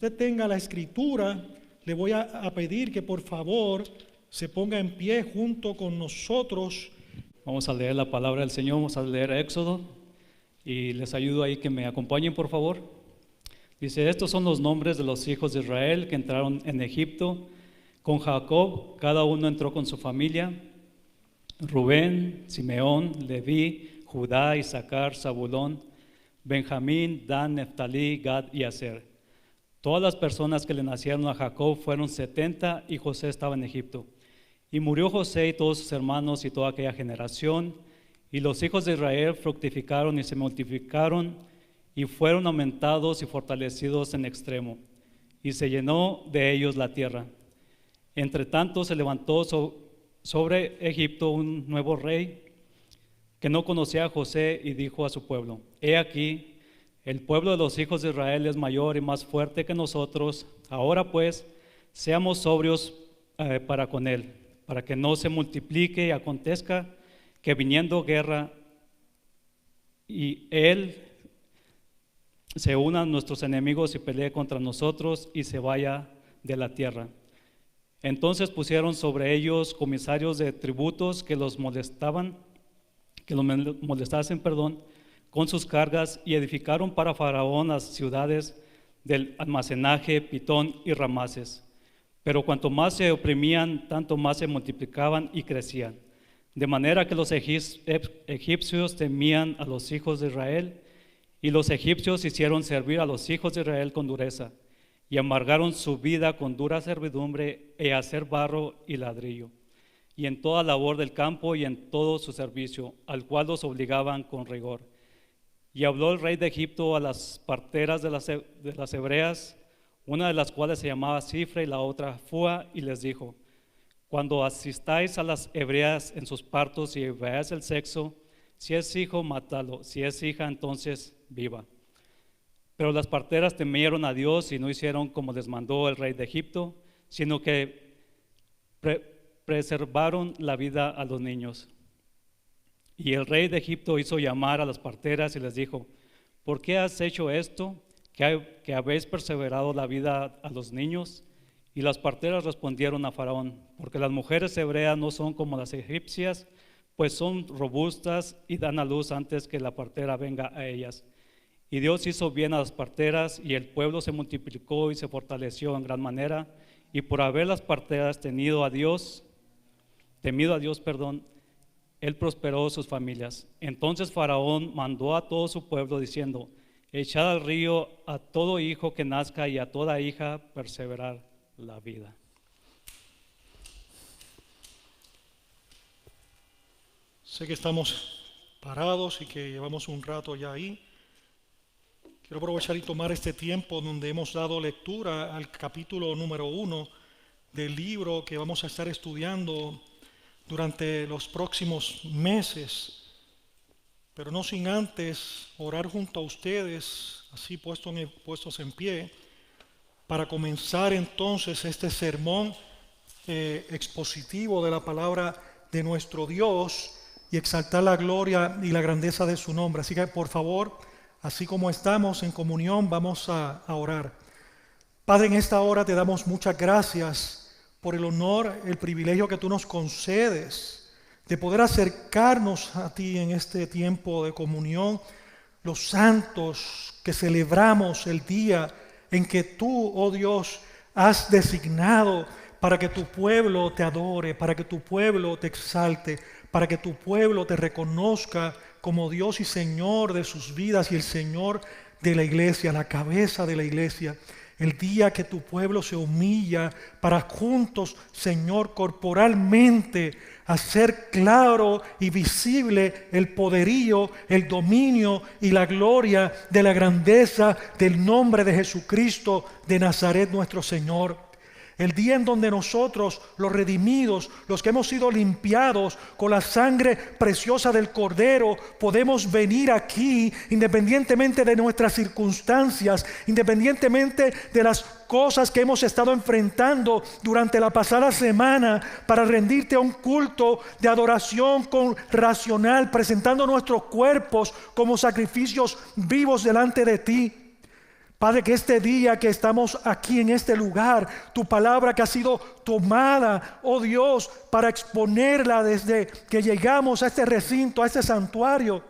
usted tenga la escritura, le voy a pedir que por favor se ponga en pie junto con nosotros. Vamos a leer la palabra del Señor, vamos a leer Éxodo y les ayudo ahí que me acompañen por favor. Dice, estos son los nombres de los hijos de Israel que entraron en Egipto con Jacob, cada uno entró con su familia: Rubén, Simeón, Leví, Judá, Isaacar, Zabulón, Benjamín, Dan, Neftalí, Gad y Aser. Todas las personas que le nacieron a Jacob fueron 70 y José estaba en Egipto. Y murió José y todos sus hermanos y toda aquella generación. Y los hijos de Israel fructificaron y se multiplicaron y fueron aumentados y fortalecidos en extremo. Y se llenó de ellos la tierra. Entre tanto se levantó sobre Egipto un nuevo rey que no conocía a José y dijo a su pueblo: He aquí, el pueblo de los hijos de Israel es mayor y más fuerte que nosotros. Ahora pues, seamos sobrios para con él, para que no se multiplique y acontezca que viniendo guerra y él se una a nuestros enemigos y pelee contra nosotros y se vaya de la tierra. Entonces pusieron sobre ellos comisarios de tributos que los molestasen, con sus cargas, y edificaron para Faraón las ciudades del almacenaje, Pitón y Ramases. Pero cuanto más se oprimían, tanto más se multiplicaban y crecían. De manera que los egipcios temían a los hijos de Israel, y los egipcios hicieron servir a los hijos de Israel con dureza, y amargaron su vida con dura servidumbre e hacer barro y ladrillo, y en toda labor del campo y en todo su servicio, al cual los obligaban con rigor. Y habló el rey de Egipto a las parteras de las hebreas, una de las cuales se llamaba Cifra y la otra Fua, y les dijo: Cuando asistáis a las hebreas en sus partos y veáis el sexo, si es hijo, mátalo; si es hija, entonces viva. Pero las parteras temieron a Dios y no hicieron como les mandó el rey de Egipto, sino que preservaron la vida a los niños. Y el rey de Egipto hizo llamar a las parteras y les dijo: ¿Por qué has hecho esto, que habéis perseverado la vida a los niños? Y las parteras respondieron a Faraón: Porque las mujeres hebreas no son como las egipcias, pues son robustas y dan a luz antes que la partera venga a ellas. Y Dios hizo bien a las parteras, y el pueblo se multiplicó y se fortaleció en gran manera. Y por haber las parteras temido a Dios, él prosperó sus familias. Entonces Faraón mandó a todo su pueblo diciendo: Echad al río a todo hijo que nazca y a toda hija perseverar la vida. Sé que estamos parados y que llevamos un rato ya ahí. Quiero aprovechar y tomar este tiempo donde hemos dado lectura al capítulo número 1 del libro que vamos a estar estudiando durante los próximos meses, pero no sin antes orar junto a ustedes, así puestos en pie, para comenzar entonces este sermón expositivo de la palabra de nuestro Dios y exaltar la gloria y la grandeza de su nombre. Así que por favor, así como estamos en comunión, vamos a orar. Padre, en esta hora te damos muchas gracias por el honor, el privilegio que tú nos concedes de poder acercarnos a ti en este tiempo de comunión, los santos que celebramos el día en que tú, oh Dios, has designado para que tu pueblo te adore, para que tu pueblo te exalte, para que tu pueblo te reconozca como Dios y Señor de sus vidas y el Señor de la iglesia, la cabeza de la iglesia. El día que tu pueblo se humilla para juntos, Señor, corporalmente hacer claro y visible el poderío, el dominio y la gloria de la grandeza del nombre de Jesucristo de Nazaret nuestro Señor. El día en donde nosotros, los redimidos, los que hemos sido limpiados con la sangre preciosa del Cordero, podemos venir aquí independientemente de nuestras circunstancias, independientemente de las cosas que hemos estado enfrentando durante la pasada semana, para rendirte a un culto de adoración racional, presentando nuestros cuerpos como sacrificios vivos delante de ti. Padre, que este día que estamos aquí en este lugar, tu palabra que ha sido tomada, oh Dios, para exponerla desde que llegamos a este recinto, a este santuario,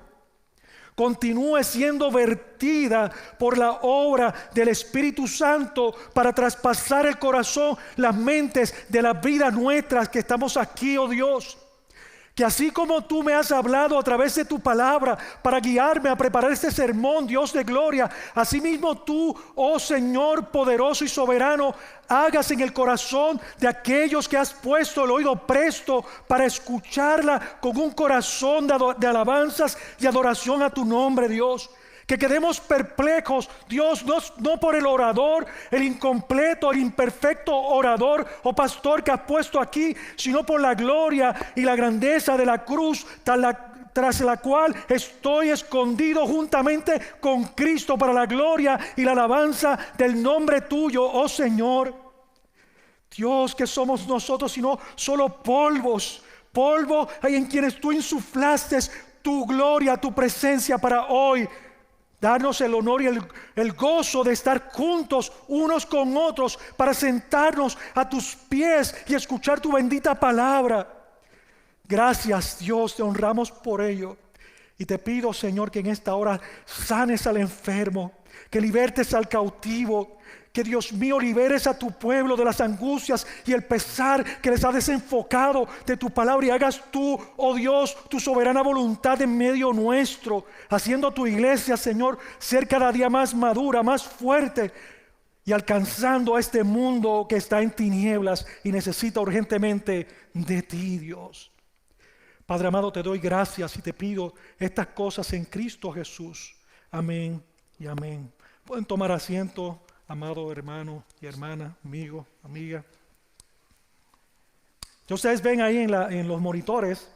continúe siendo vertida por la obra del Espíritu Santo para traspasar el corazón, las mentes de las vidas nuestras que estamos aquí, oh Dios. Que así como tú me has hablado a través de tu palabra para guiarme a preparar este sermón, Dios de gloria, asimismo tú, oh Señor poderoso y soberano, hagas en el corazón de aquellos que has puesto el oído presto para escucharla con un corazón de alabanzas y adoración a tu nombre, Dios. Que quedemos perplejos, Dios, no por el orador, el incompleto, el imperfecto orador o pastor que has puesto aquí, sino por la gloria y la grandeza de la cruz, tras la cual estoy escondido juntamente con Cristo para la gloria y la alabanza del nombre tuyo, oh Señor. Dios, que somos nosotros sino solo polvo en quienes tú insuflaste tu gloria, tu presencia para hoy. Darnos el honor y el gozo de estar juntos unos con otros para sentarnos a tus pies y escuchar tu bendita palabra. Gracias, Dios, te honramos por ello. Y te pido, Señor, que en esta hora sanes al enfermo, que libertes al cautivo, que Dios mío liberes a tu pueblo de las angustias y el pesar que les ha desenfocado de tu palabra, y hagas tú, oh Dios, tu soberana voluntad en medio nuestro, haciendo a tu iglesia, Señor, ser cada día más madura, más fuerte, y alcanzando a este mundo que está en tinieblas y necesita urgentemente de ti, Dios. Padre amado, te doy gracias y te pido estas cosas en Cristo Jesús. Amén y amén. Pueden tomar asiento, amado hermano y hermana, amigo, amiga. Ya ustedes ven ahí en los monitores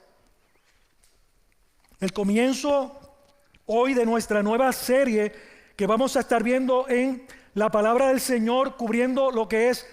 el comienzo hoy de nuestra nueva serie que vamos a estar viendo en la palabra del Señor, cubriendo lo que es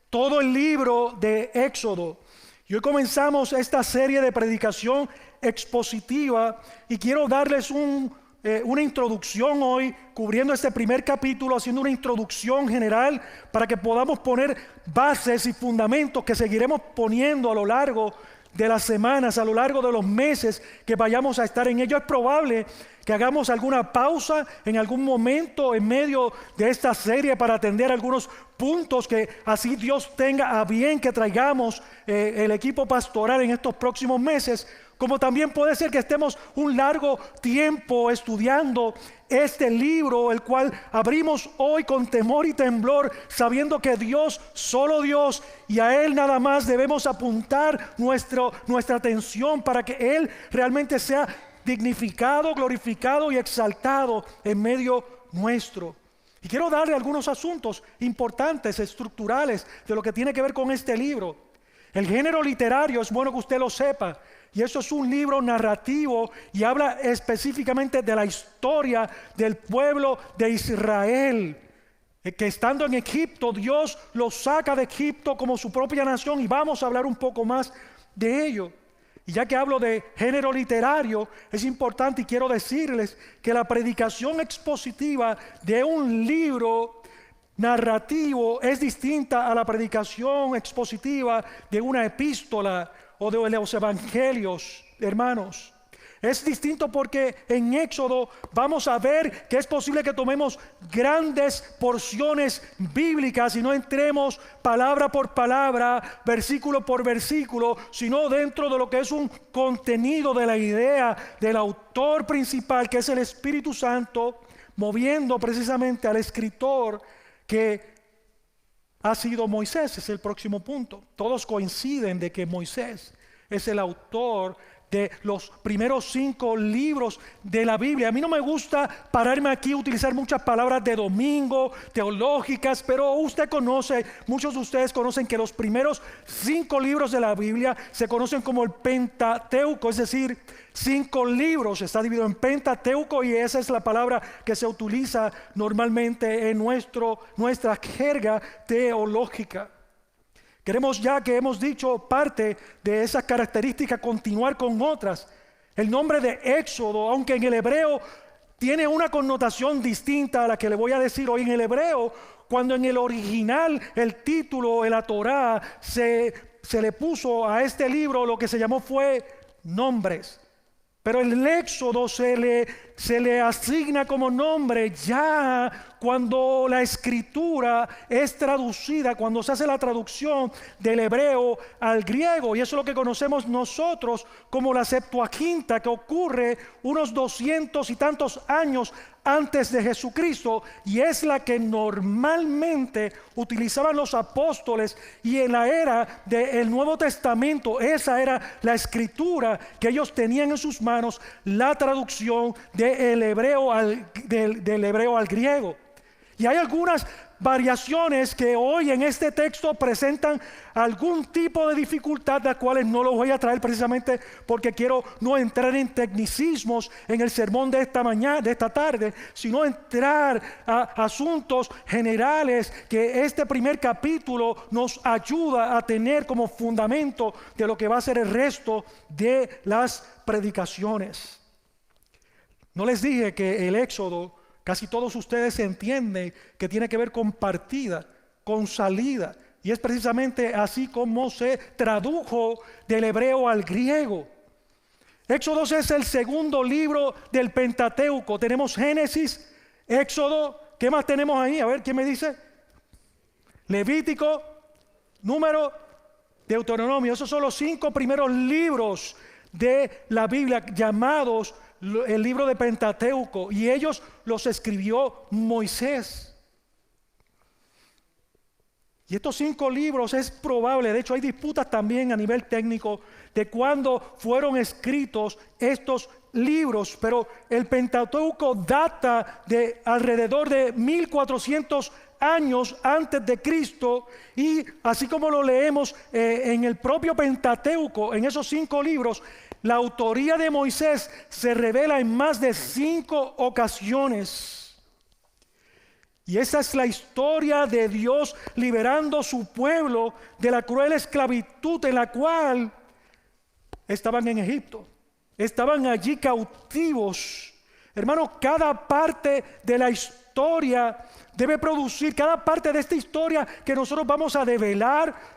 todo el libro de Éxodo. Y hoy comenzamos esta serie de predicación expositiva y quiero darles una introducción hoy, cubriendo este primer capítulo, haciendo una introducción general para que podamos poner bases y fundamentos que seguiremos poniendo a lo largo de las semanas, a lo largo de los meses que vayamos a estar en ello. Es probable que hagamos alguna pausa en algún momento en medio de esta serie para atender algunos puntos que así Dios tenga a bien que traigamos el equipo pastoral en estos próximos meses. Como también puede ser que estemos un largo tiempo estudiando este libro, el cual abrimos hoy con temor y temblor, sabiendo que Dios, solo Dios, y a Él nada más debemos apuntar nuestra atención para que Él realmente sea dignificado, glorificado y exaltado en medio nuestro. Y quiero darle algunos asuntos importantes, estructurales, de lo que tiene que ver con este libro. El género literario, es bueno que usted lo sepa, y eso es un libro narrativo y habla específicamente de la historia del pueblo de Israel, que estando en Egipto, Dios los saca de Egipto como su propia nación, y vamos a hablar un poco más de ello. Y ya que hablo de género literario, es importante y quiero decirles que la predicación expositiva de un libro narrativo es distinta a la predicación expositiva de una epístola o de los evangelios, hermanos. Es distinto porque en Éxodo vamos a ver que es posible que tomemos grandes porciones bíblicas y no entremos palabra por palabra, versículo por versículo, sino dentro de lo que es un contenido de la idea del autor principal, que es el Espíritu Santo, moviendo precisamente al escritor que ha sido Moisés. Es el próximo punto. Todos coinciden de que Moisés es el autor de los primeros 5 libros de la Biblia. A mí no me gusta pararme aquí y utilizar muchas palabras de domingo, teológicas, pero muchos de ustedes conocen que los primeros 5 libros de la Biblia se conocen como el Pentateuco, es decir, 5 libros. Está dividido en Pentateuco y esa es la palabra que se utiliza normalmente en nuestra jerga teológica. Queremos, ya que hemos dicho parte de esas características, continuar con otras. El nombre de Éxodo, aunque en el hebreo tiene una connotación distinta a la que le voy a decir hoy en el hebreo, cuando en el original el título, la Torá, se le puso a este libro lo que se llamó fue nombres. Pero el Éxodo se le asigna como nombre ya cuando la escritura es traducida, cuando se hace la traducción del hebreo al griego. Y eso es lo que conocemos nosotros como la Septuaginta, que ocurre unos 200 y tantos años antes de Jesucristo, y es la que normalmente utilizaban los apóstoles, y en la era del Nuevo Testamento esa era la escritura que ellos tenían en sus manos, la traducción del hebreo al griego. Y hay algunas variaciones que hoy en este texto presentan algún tipo de dificultad, las cuales no los voy a traer precisamente porque quiero no entrar en tecnicismos en el sermón de esta mañana, de esta tarde, sino entrar a asuntos generales que este primer capítulo nos ayuda a tener como fundamento de lo que va a ser el resto de las predicaciones. No les dije que el Éxodo, casi todos ustedes entienden que tiene que ver con partida, con salida. Y es precisamente así como se tradujo del hebreo al griego. Éxodo es el segundo libro del Pentateuco. Tenemos Génesis, Éxodo. ¿Qué más tenemos ahí? A ver, ¿quién me dice? Levítico, Número, Deuteronomio. Esos son los 5 primeros libros de la Biblia llamados el libro de Pentateuco, y ellos los escribió Moisés. Y estos 5 libros es probable, de hecho hay disputas también a nivel técnico de cuándo fueron escritos estos libros, pero el Pentateuco data de alrededor de 1400 años antes de Cristo, y así como lo leemos en el propio Pentateuco, en esos 5 libros, la autoría de Moisés se revela en más de 5 ocasiones. Y esa es la historia de Dios liberando a su pueblo de la cruel esclavitud en la cual estaban en Egipto. Estaban allí cautivos. Hermanos, cada parte de la historia debe producir, cada parte de esta historia que nosotros vamos a develar,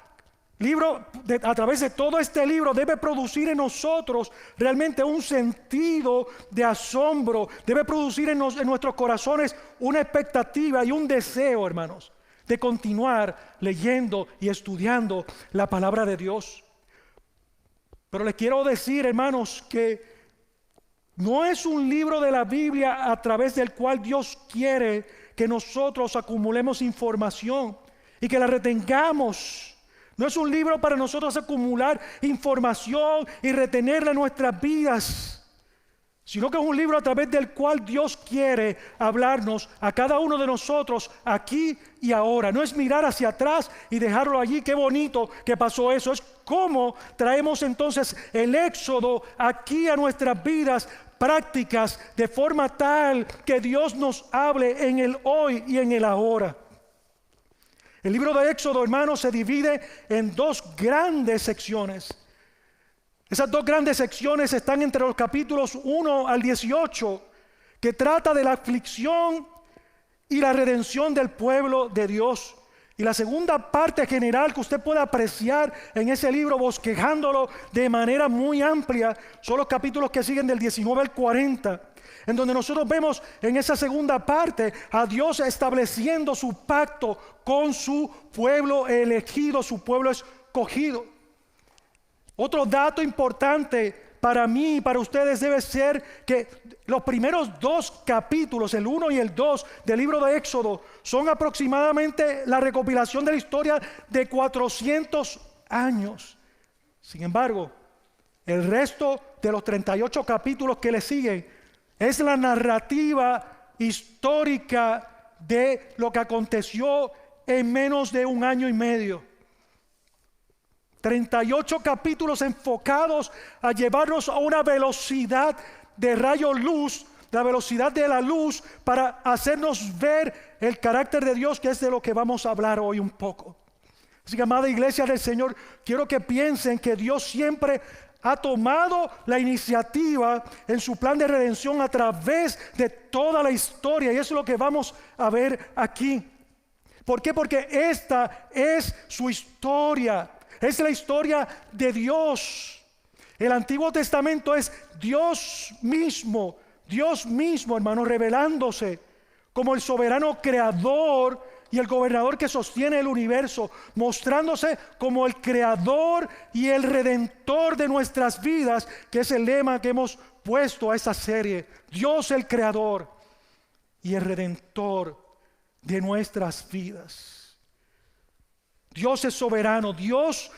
a través de todo este libro, debe producir en nosotros realmente un sentido de asombro, debe producir en nuestros corazones una expectativa y un deseo, hermanos, de continuar leyendo y estudiando la palabra de Dios. Pero les quiero decir, hermanos, que no es un libro de la Biblia a través del cual Dios quiere que nosotros acumulemos información y que la retengamos. No es un libro para nosotros acumular información y retenerla en nuestras vidas, sino que es un libro a través del cual Dios quiere hablarnos a cada uno de nosotros aquí y ahora. No es mirar hacia atrás y dejarlo allí, qué bonito que pasó eso. Es cómo traemos entonces el Éxodo aquí a nuestras vidas prácticas, de forma tal que Dios nos hable en el hoy y en el ahora. El libro de Éxodo, hermanos, se divide en 2 grandes secciones. Esas 2 grandes secciones están entre los capítulos 1 al 18, que trata de la aflicción y la redención del pueblo de Dios. Y la segunda parte general que usted puede apreciar en ese libro, bosquejándolo de manera muy amplia, son los capítulos que siguen del 19 al 40. En donde nosotros vemos en esa segunda parte a Dios estableciendo su pacto con su pueblo elegido, su pueblo escogido. Otro dato importante para mí y para ustedes debe ser que los primeros 2 capítulos, el 1 y el 2 del libro de Éxodo, son aproximadamente la recopilación de la historia de 400 años. Sin embargo, el resto de los 38 capítulos que le siguen es la narrativa histórica de lo que aconteció en menos de 1 año y medio. 38 capítulos enfocados a llevarnos a una velocidad de rayo luz, la velocidad de la luz, para hacernos ver el carácter de Dios, que es de lo que vamos a hablar hoy un poco. Así que, amada iglesia del Señor, quiero que piensen que Dios siempre ha tomado la iniciativa en su plan de redención a través de toda la historia. Y eso es lo que vamos a ver aquí. ¿Por qué? Porque esta es su historia. Es la historia de Dios. El Antiguo Testamento es Dios mismo, hermano, revelándose como el soberano creador y el gobernador que sostiene el universo, mostrándose como el creador y el redentor de nuestras vidas, que es el lema que hemos puesto a esta serie. Dios el creador y el redentor de nuestras vidas. Dios es soberano. Dios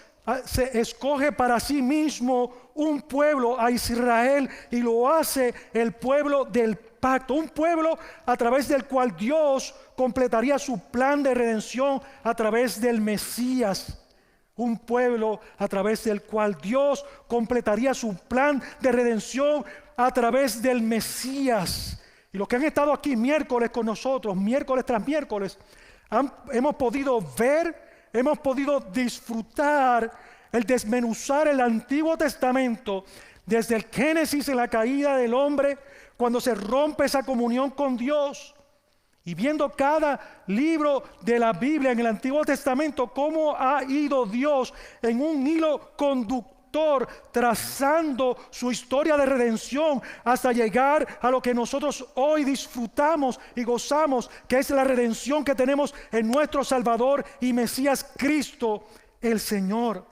se escoge para sí mismo un pueblo, a Israel, y lo hace el pueblo del pacto, un pueblo a través del cual Dios completaría su plan de redención a través del Mesías. Un pueblo a través del cual Dios completaría su plan de redención a través del Mesías. Y los que han estado aquí miércoles con nosotros, miércoles tras miércoles, hemos podido ver, hemos podido disfrutar el desmenuzar el Antiguo Testamento desde el Génesis en la caída del hombre, cuando se rompe esa comunión con Dios, y viendo cada libro de la Biblia en el Antiguo Testamento, cómo ha ido Dios en un hilo conductor trazando su historia de redención hasta llegar a lo que nosotros hoy disfrutamos y gozamos, que es la redención que tenemos en nuestro Salvador y Mesías Cristo el Señor.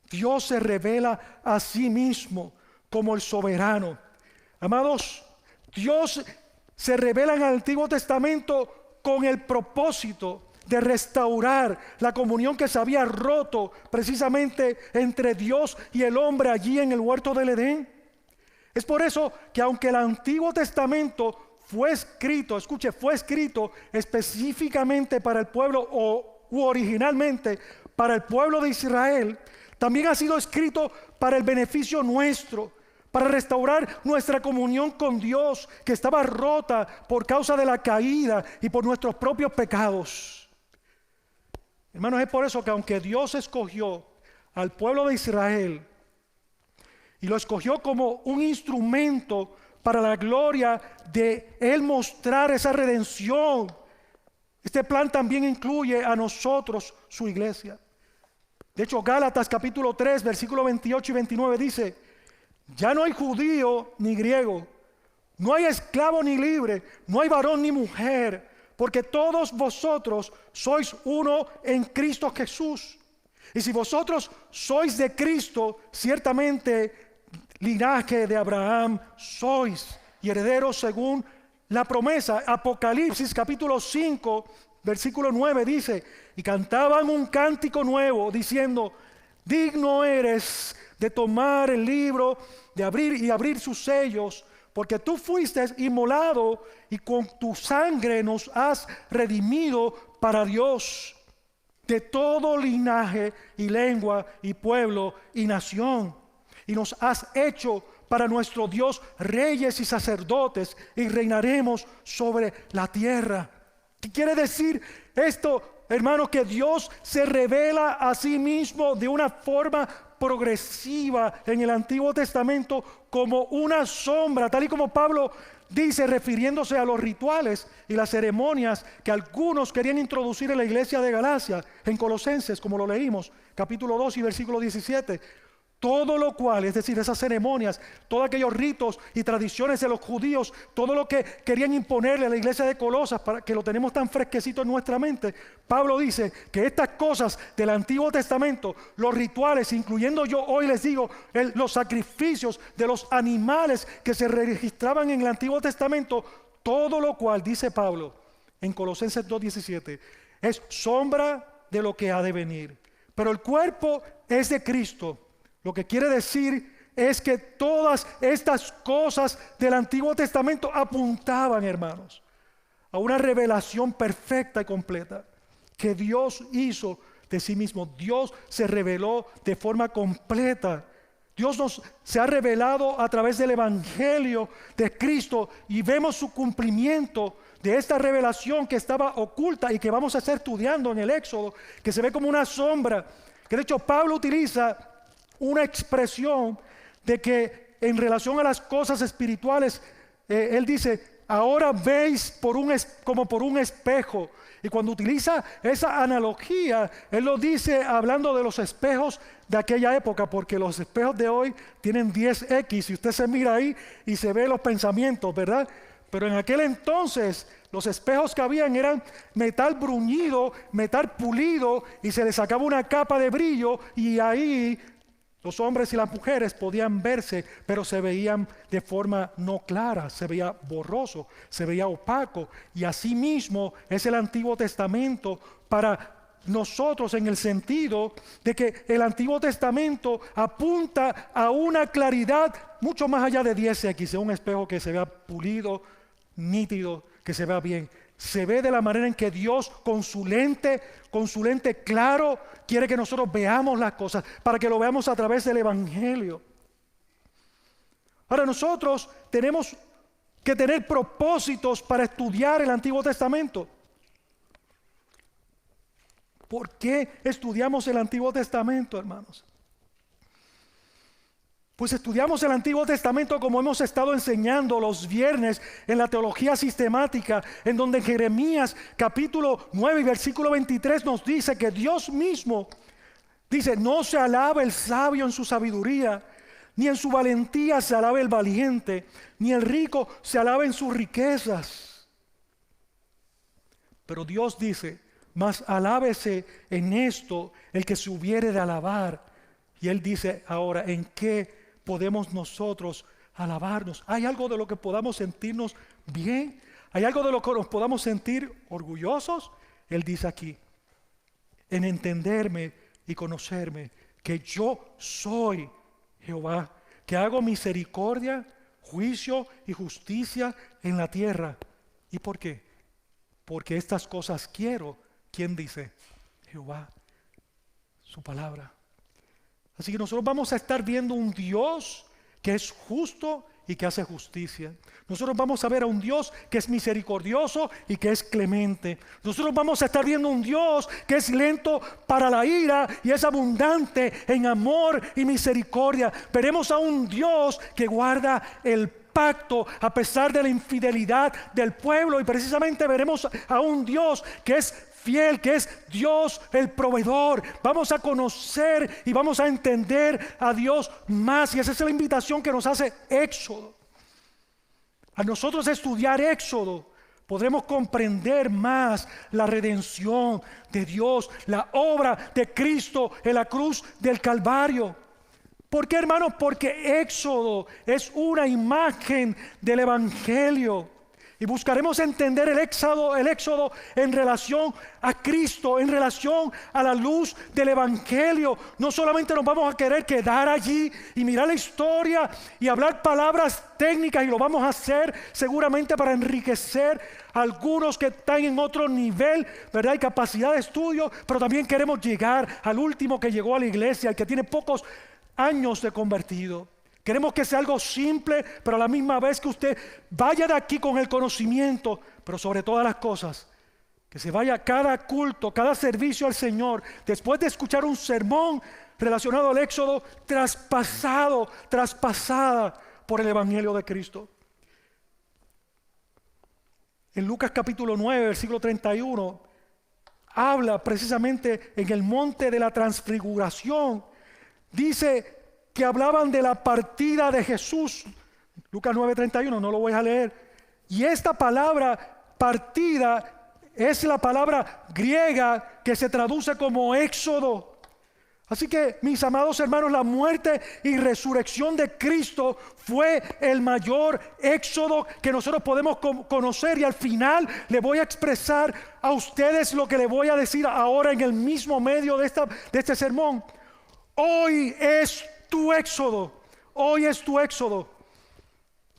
Dios se revela a sí mismo como el soberano. Amados, Dios se revela en el Antiguo Testamento con el propósito de restaurar la comunión que se había roto precisamente entre Dios y el hombre allí en el huerto del Edén. Es por eso que aunque el Antiguo Testamento fue escrito, escuche, fue escrito específicamente para el pueblo u originalmente para el pueblo de Israel, también ha sido escrito para el beneficio nuestro, para restaurar nuestra comunión con Dios, que estaba rota por causa de la caída y por nuestros propios pecados. Hermanos, es por eso que aunque Dios escogió al pueblo de Israel y lo escogió como un instrumento para la gloria de Él mostrar esa redención, este plan también incluye a nosotros, su iglesia. De hecho, Gálatas capítulo 3, versículos 28 y 29 dice: ya no hay judío ni griego, no hay esclavo ni libre, no hay varón ni mujer, porque todos vosotros sois uno en Cristo Jesús. Y si vosotros sois de Cristo, ciertamente linaje de Abraham sois, y herederos según la promesa. Apocalipsis capítulo 5, versículo 9 dice: y cantaban un cántico nuevo diciendo: digno eres de tomar el libro, de abrir sus sellos, porque tú fuiste inmolado y con tu sangre nos has redimido para Dios de todo linaje y lengua y pueblo y nación, y nos has hecho para nuestro Dios reyes y sacerdotes, y reinaremos sobre la tierra. ¿Qué quiere decir esto, hermanos? Que Dios se revela a sí mismo de una forma progresiva en el Antiguo Testamento como una sombra, tal y como Pablo dice, refiriéndose a los rituales y las ceremonias que algunos querían introducir en la iglesia de Galacia, en Colosenses, como lo leímos, capítulo 2 y versículo 17. Todo lo cual, es decir, esas ceremonias, todos aquellos ritos y tradiciones de los judíos, todo lo que querían imponerle a la iglesia de Colosas, para que lo tenemos tan fresquecito en nuestra mente, Pablo dice que estas cosas del Antiguo Testamento, los rituales, incluyendo yo hoy les digo, los sacrificios de los animales que se registraban en el Antiguo Testamento, todo lo cual, dice Pablo en Colosenses 2:17, es sombra de lo que ha de venir. Pero el cuerpo es de Cristo. Lo que quiere decir es que todas estas cosas del Antiguo Testamento apuntaban, hermanos, a una revelación perfecta y completa que Dios hizo de sí mismo. Dios se reveló de forma completa. Dios se ha revelado a través del Evangelio de Cristo, y vemos su cumplimiento de esta revelación que estaba oculta y que vamos a estar estudiando en el Éxodo, que se ve como una sombra, que de hecho Pablo utiliza una expresión de que en relación a las cosas espirituales, él dice, ahora veis como por un espejo. Y cuando utiliza esa analogía, él lo dice hablando de los espejos de aquella época, porque los espejos de hoy tienen 10x y usted se mira ahí y se ve los pensamientos, ¿verdad? Pero en aquel entonces los espejos que habían eran metal bruñido, metal pulido, y se le sacaba una capa de brillo, y ahí los hombres y las mujeres podían verse, pero se veían de forma no clara, se veía borroso, se veía opaco. Y así mismo es el Antiguo Testamento para nosotros, en el sentido de que el Antiguo Testamento apunta a una claridad mucho más allá de 10x, un espejo que se vea pulido, nítido, que se vea bien. Se ve de la manera en que Dios con su lente claro quiere que nosotros veamos las cosas, para que lo veamos a través del Evangelio. Ahora, nosotros tenemos que tener propósitos para estudiar el Antiguo Testamento. ¿Por qué estudiamos el Antiguo Testamento, hermanos? Pues estudiamos el Antiguo Testamento como hemos estado enseñando los viernes en la teología sistemática, en donde en Jeremías capítulo 9 y versículo 23 nos dice que Dios mismo dice, no se alaba el sabio en su sabiduría, ni en su valentía se alaba el valiente, ni el rico se alaba en sus riquezas. Pero Dios dice, mas alábese en esto el que se hubiere de alabar. Y Él dice ahora, ¿en qué podemos nosotros alabarnos? ¿Hay algo de lo que podamos sentirnos bien? ¿Hay algo de lo que nos podamos sentir orgullosos? Él dice aquí, en entenderme y conocerme, que yo soy Jehová, que hago misericordia, juicio y justicia en la tierra. ¿Y por qué? Porque estas cosas quiero. ¿Quién dice? Jehová, su palabra. Así que nosotros vamos a estar viendo un Dios que es justo y que hace justicia. Nosotros vamos a ver a un Dios que es misericordioso y que es clemente. Nosotros vamos a estar viendo un Dios que es lento para la ira y es abundante en amor y misericordia. Veremos a un Dios que guarda el pacto a pesar de la infidelidad del pueblo, y precisamente veremos a un Dios que es fiel, que es Dios el proveedor. Vamos a conocer y vamos a entender a Dios más, y esa es la invitación que nos hace Éxodo. A nosotros estudiar Éxodo podremos comprender más la redención de Dios, la obra de Cristo en la cruz del Calvario. ¿Por qué, hermanos? Porque Éxodo es una imagen del Evangelio. Y buscaremos entender el éxodo en relación a Cristo, en relación a la luz del Evangelio. No solamente nos vamos a querer quedar allí y mirar la historia y hablar palabras técnicas, y lo vamos a hacer seguramente para enriquecer a algunos que están en otro nivel, ¿verdad? Y capacidad de estudio, pero también queremos llegar al último que llegó a la iglesia, el que tiene pocos años de convertido. Queremos que sea algo simple, pero a la misma vez que usted vaya de aquí con el conocimiento, pero sobre todas las cosas, que se vaya cada culto, cada servicio al Señor, después de escuchar un sermón relacionado al Éxodo, traspasada por el Evangelio de Cristo. En Lucas capítulo 9, versículo 31, habla precisamente en el monte de la transfiguración. Dice que hablaban de la partida de Jesús. Lucas 9:31, no lo voy a leer. Y esta palabra partida es la palabra griega que se traduce como éxodo. Así que, mis amados hermanos, la muerte y resurrección de Cristo fue el mayor éxodo que nosotros podemos conocer. Y al final le voy a expresar a ustedes lo que le voy a decir ahora en el mismo medio de este sermón. Hoy es tu éxodo, hoy es tu éxodo,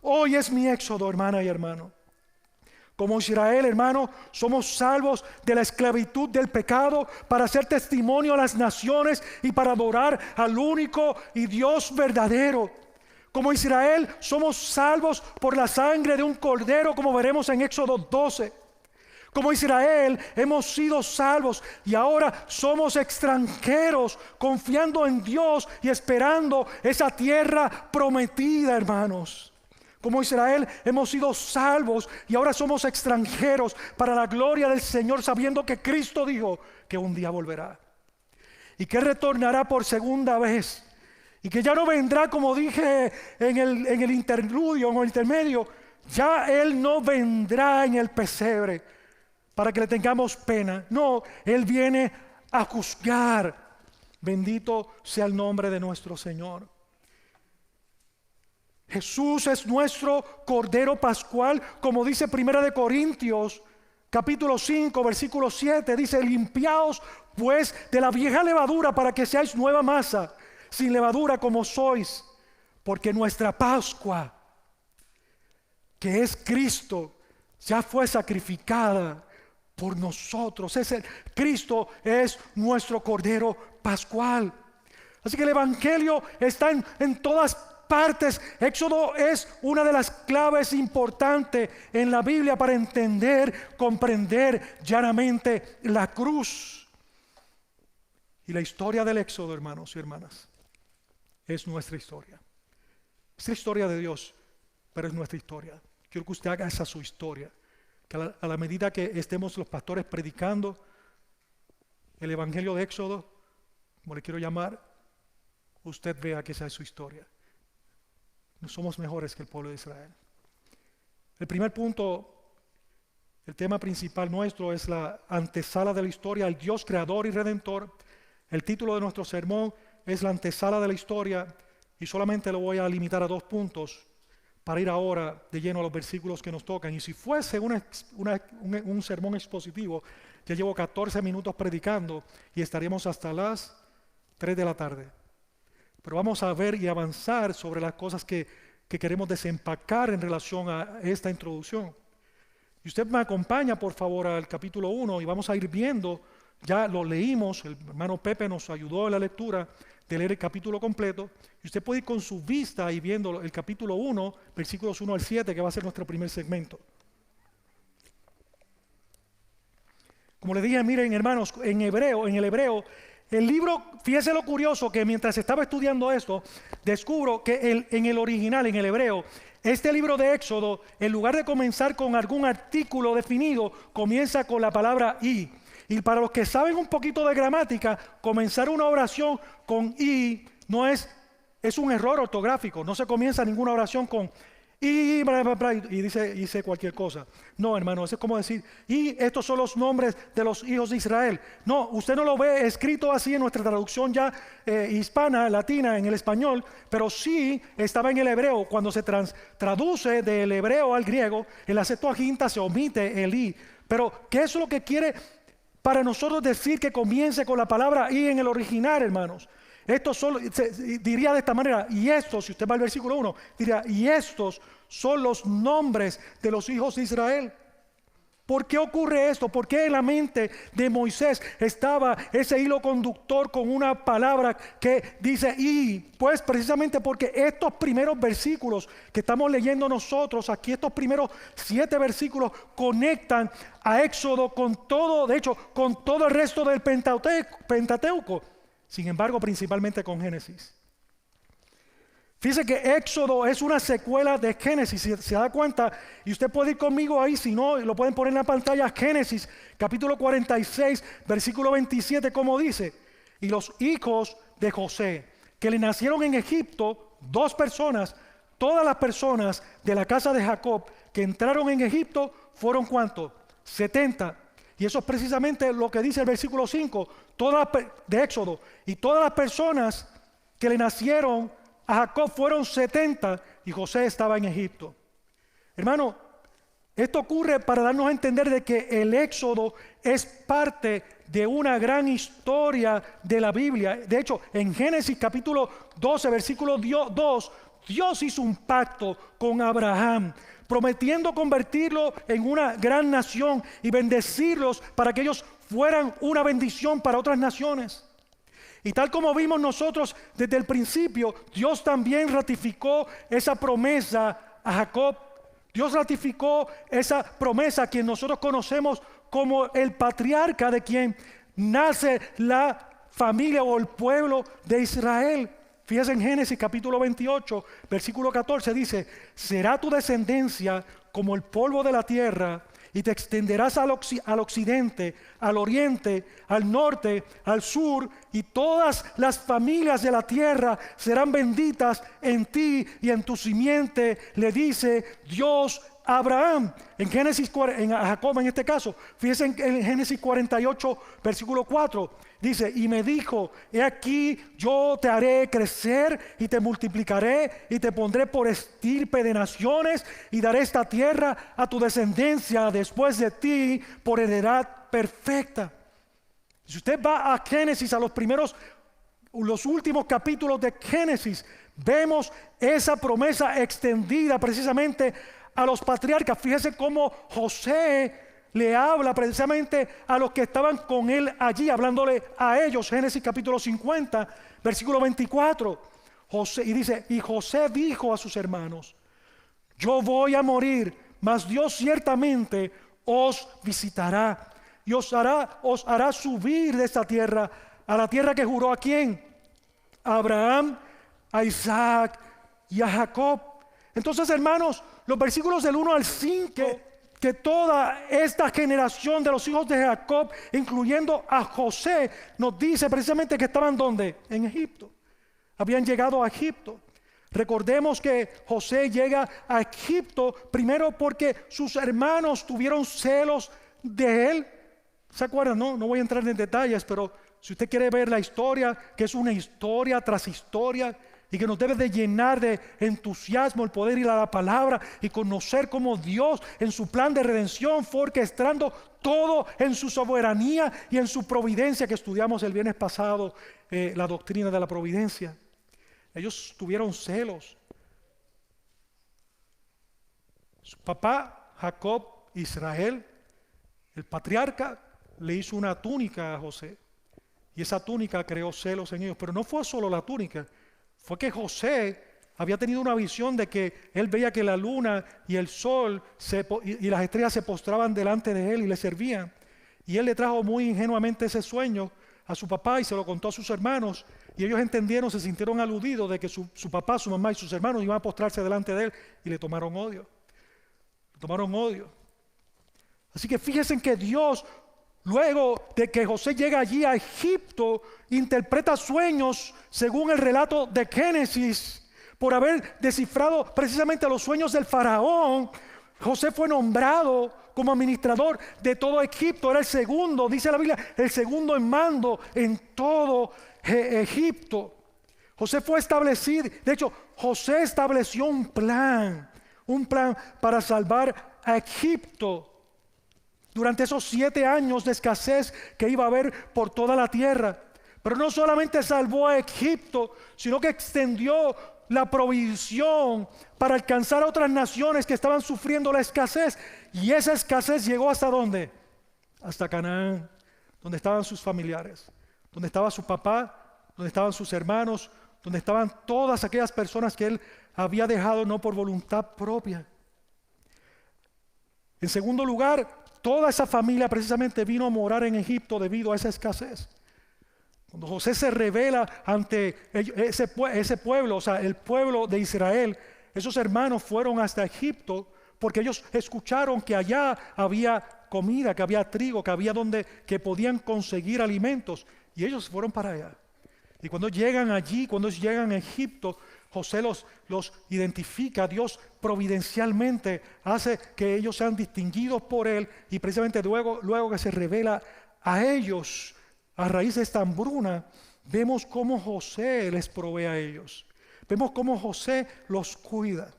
hoy es mi éxodo, hermana y hermano. Como Israel, hermano, somos salvos de la esclavitud del pecado para hacer testimonio a las naciones y para adorar al único y Dios verdadero. Como Israel, somos salvos por la sangre de un cordero, como veremos en Éxodo 12. Como Israel hemos sido salvos y ahora somos extranjeros, confiando en Dios y esperando esa tierra prometida, hermanos. Como Israel hemos sido salvos y ahora somos extranjeros para la gloria del Señor, sabiendo que Cristo dijo que un día volverá y que retornará por segunda vez, y que ya no vendrá, como dije en el interludio, en el intermedio, ya Él no vendrá en el pesebre para que le tengamos pena. No, Él viene a juzgar. Bendito sea el nombre de nuestro Señor. Jesús es nuestro Cordero Pascual, como dice 1 Corintios capítulo 5, versículo 7, dice: limpiaos pues de la vieja levadura para que seáis nueva masa, sin levadura como sois, porque nuestra Pascua, que es Cristo, ya fue sacrificada por nosotros. Cristo es nuestro Cordero Pascual. Así que el Evangelio está en todas partes. Éxodo es una de las claves importantes en la Biblia para entender, comprender llanamente la cruz. Y la historia del Éxodo, hermanos y hermanas, es nuestra historia. Es la historia de Dios, pero es nuestra historia. Quiero que usted haga esa su historia. Que a la medida que estemos los pastores predicando el Evangelio de Éxodo, como le quiero llamar, usted vea que esa es su historia. No somos mejores que el pueblo de Israel. El primer punto, el tema principal nuestro, es la antesala de la historia, el Dios creador y redentor. El título de nuestro sermón es la antesala de la historia, y solamente lo voy a limitar a 2 puntos para ir ahora de lleno a los versículos que nos tocan. Y si fuese un sermón expositivo, ya llevo 14 minutos predicando y estaríamos hasta las 3 de la tarde. Pero vamos a ver y avanzar sobre las cosas que queremos desempacar en relación a esta introducción. Y usted me acompaña, por favor, al capítulo 1 y vamos a ir viendo. Ya lo leímos, el hermano Pepe nos ayudó en la lectura de leer el capítulo completo, y usted puede ir con su vista y viendo el capítulo 1, versículos 1 al 7, que va a ser nuestro primer segmento. Como le dije, miren, hermanos, en el hebreo, el libro, fíjese lo curioso, que mientras estaba estudiando esto, descubro que en el original, en el hebreo, este libro de Éxodo, en lugar de comenzar con algún artículo definido, comienza con la palabra y. Y para los que saben un poquito de gramática, comenzar una oración con y no es un error ortográfico. No se comienza ninguna oración con y dice cualquier cosa. No, hermano, eso es como decir, y estos son los nombres de los hijos de Israel. No, usted no lo ve escrito así en nuestra traducción ya hispana, latina, en el español, pero sí estaba en el hebreo. Cuando se traduce del hebreo al griego, en la Septuaginta se omite el i. Pero, ¿qué es lo que quiere para nosotros decir que comience con la palabra y en el original, hermanos? Esto solo diría de esta manera, y estos, si usted va al versículo 1, diría, y estos son los nombres de los hijos de Israel. ¿Por qué ocurre esto? ¿Por qué en la mente de Moisés estaba ese hilo conductor con una palabra que dice y? Pues precisamente porque estos primeros versículos que estamos leyendo nosotros aquí, estos primeros 7 versículos conectan a Éxodo con todo, de hecho, con todo el resto del Pentateuco. Sin embargo, principalmente con Génesis. Fíjese que Éxodo es una secuela de Génesis, si se da cuenta, y usted puede ir conmigo ahí, si no, lo pueden poner en la pantalla. Génesis, capítulo 46, versículo 27, como dice: y los hijos de José, que le nacieron en Egipto, 2 personas, todas las personas de la casa de Jacob que entraron en Egipto, fueron ¿cuánto? 70. Y eso es precisamente lo que dice el versículo 5, de Éxodo. Y todas las personas que le nacieron a Jacob fueron 70, y José estaba en Egipto. Hermano, esto ocurre para darnos a entender de que el Éxodo es parte de una gran historia de la Biblia. De hecho, en Génesis capítulo 12, versículo 2, Dios hizo un pacto con Abraham, prometiendo convertirlo en una gran nación y bendecirlos para que ellos fueran una bendición para otras naciones. Y tal como vimos nosotros desde el principio, Dios también ratificó esa promesa a Jacob. Dios ratificó esa promesa que nosotros conocemos como el patriarca de quien nace la familia o el pueblo de Israel. Fíjense en Génesis capítulo 28, versículo 14 dice: será tu descendencia como el polvo de la tierra, y te extenderás al occidente, al oriente, al norte, al sur, y todas las familias de la tierra serán benditas en ti y en tu simiente, le dice Dios a Abraham. En a Jacob en este caso, fíjense en Génesis 48, versículo 4, dice: y me dijo, he aquí yo te haré crecer y te multiplicaré y te pondré por estirpe de naciones y daré esta tierra a tu descendencia después de ti por heredad perfecta. Si usted va a Génesis, a los últimos capítulos de Génesis, vemos esa promesa extendida precisamente a los patriarcas. Fíjese cómo José le habla precisamente a los que estaban con él allí, hablándole a ellos. Génesis capítulo 50, versículo 24. Y dice: y José dijo a sus hermanos: yo voy a morir, mas Dios ciertamente os visitará y os hará subir de esta tierra a la tierra que juró ¿a quién? A Abraham, a Isaac y a Jacob. Entonces, hermanos, los versículos del 1 al 5, que toda esta generación de los hijos de Jacob, incluyendo a José, nos dice precisamente que estaban ¿dónde? En Egipto. Habían llegado a Egipto. Recordemos que José llega a Egipto primero porque sus hermanos tuvieron celos de él. ¿Se acuerdan? No voy a entrar en detalles, pero si usted quiere ver la historia, que es una historia tras historia, y que nos debe de llenar de entusiasmo el poder ir a la palabra y conocer cómo Dios en su plan de redención fue orquestando todo en su soberanía y en su providencia, que estudiamos el viernes pasado, la doctrina de la providencia. Ellos tuvieron celos. Su papá Jacob, Israel, el patriarca, le hizo una túnica a José, y esa túnica creó celos en ellos. Pero no fue solo la túnica, fue que José había tenido una visión de que él veía que la luna y el sol y las estrellas se postraban delante de él y le servían. Y él le trajo muy ingenuamente ese sueño a su papá y se lo contó a sus hermanos. Y ellos entendieron, se sintieron aludidos de que su papá, su mamá y sus hermanos iban a postrarse delante de él, y le tomaron odio. Así que fíjense que Dios, luego de que José llega allí a Egipto, interpreta sueños según el relato de Génesis. Por haber descifrado precisamente los sueños del faraón, José fue nombrado como administrador de todo Egipto. Era el segundo, dice la Biblia, el segundo en mando en todo Egipto. José fue establecido, de hecho, José estableció un plan para salvar a Egipto durante esos 7 años de escasez que iba a haber por toda la tierra. Pero no solamente salvó a Egipto, sino que extendió la provisión para alcanzar a otras naciones que estaban sufriendo la escasez. Y esa escasez llegó ¿hasta dónde? Hasta Canaán, donde estaban sus familiares, donde estaba su papá, donde estaban sus hermanos, donde estaban todas aquellas personas que él había dejado no por voluntad propia. En segundo lugar, toda esa familia precisamente vino a morar en Egipto debido a esa escasez. Cuando José se revela ante ese pueblo, o sea, el pueblo de Israel, esos hermanos fueron hasta Egipto porque ellos escucharon que allá había comida, que había trigo, que había que podían conseguir alimentos, y ellos fueron para allá. Y cuando llegan allí, cuando llegan a Egipto, José los identifica. Dios providencialmente hace que ellos sean distinguidos por él, y precisamente luego que se revela a ellos a raíz de esta hambruna, vemos cómo José les provee a ellos. Vemos cómo José los cuida.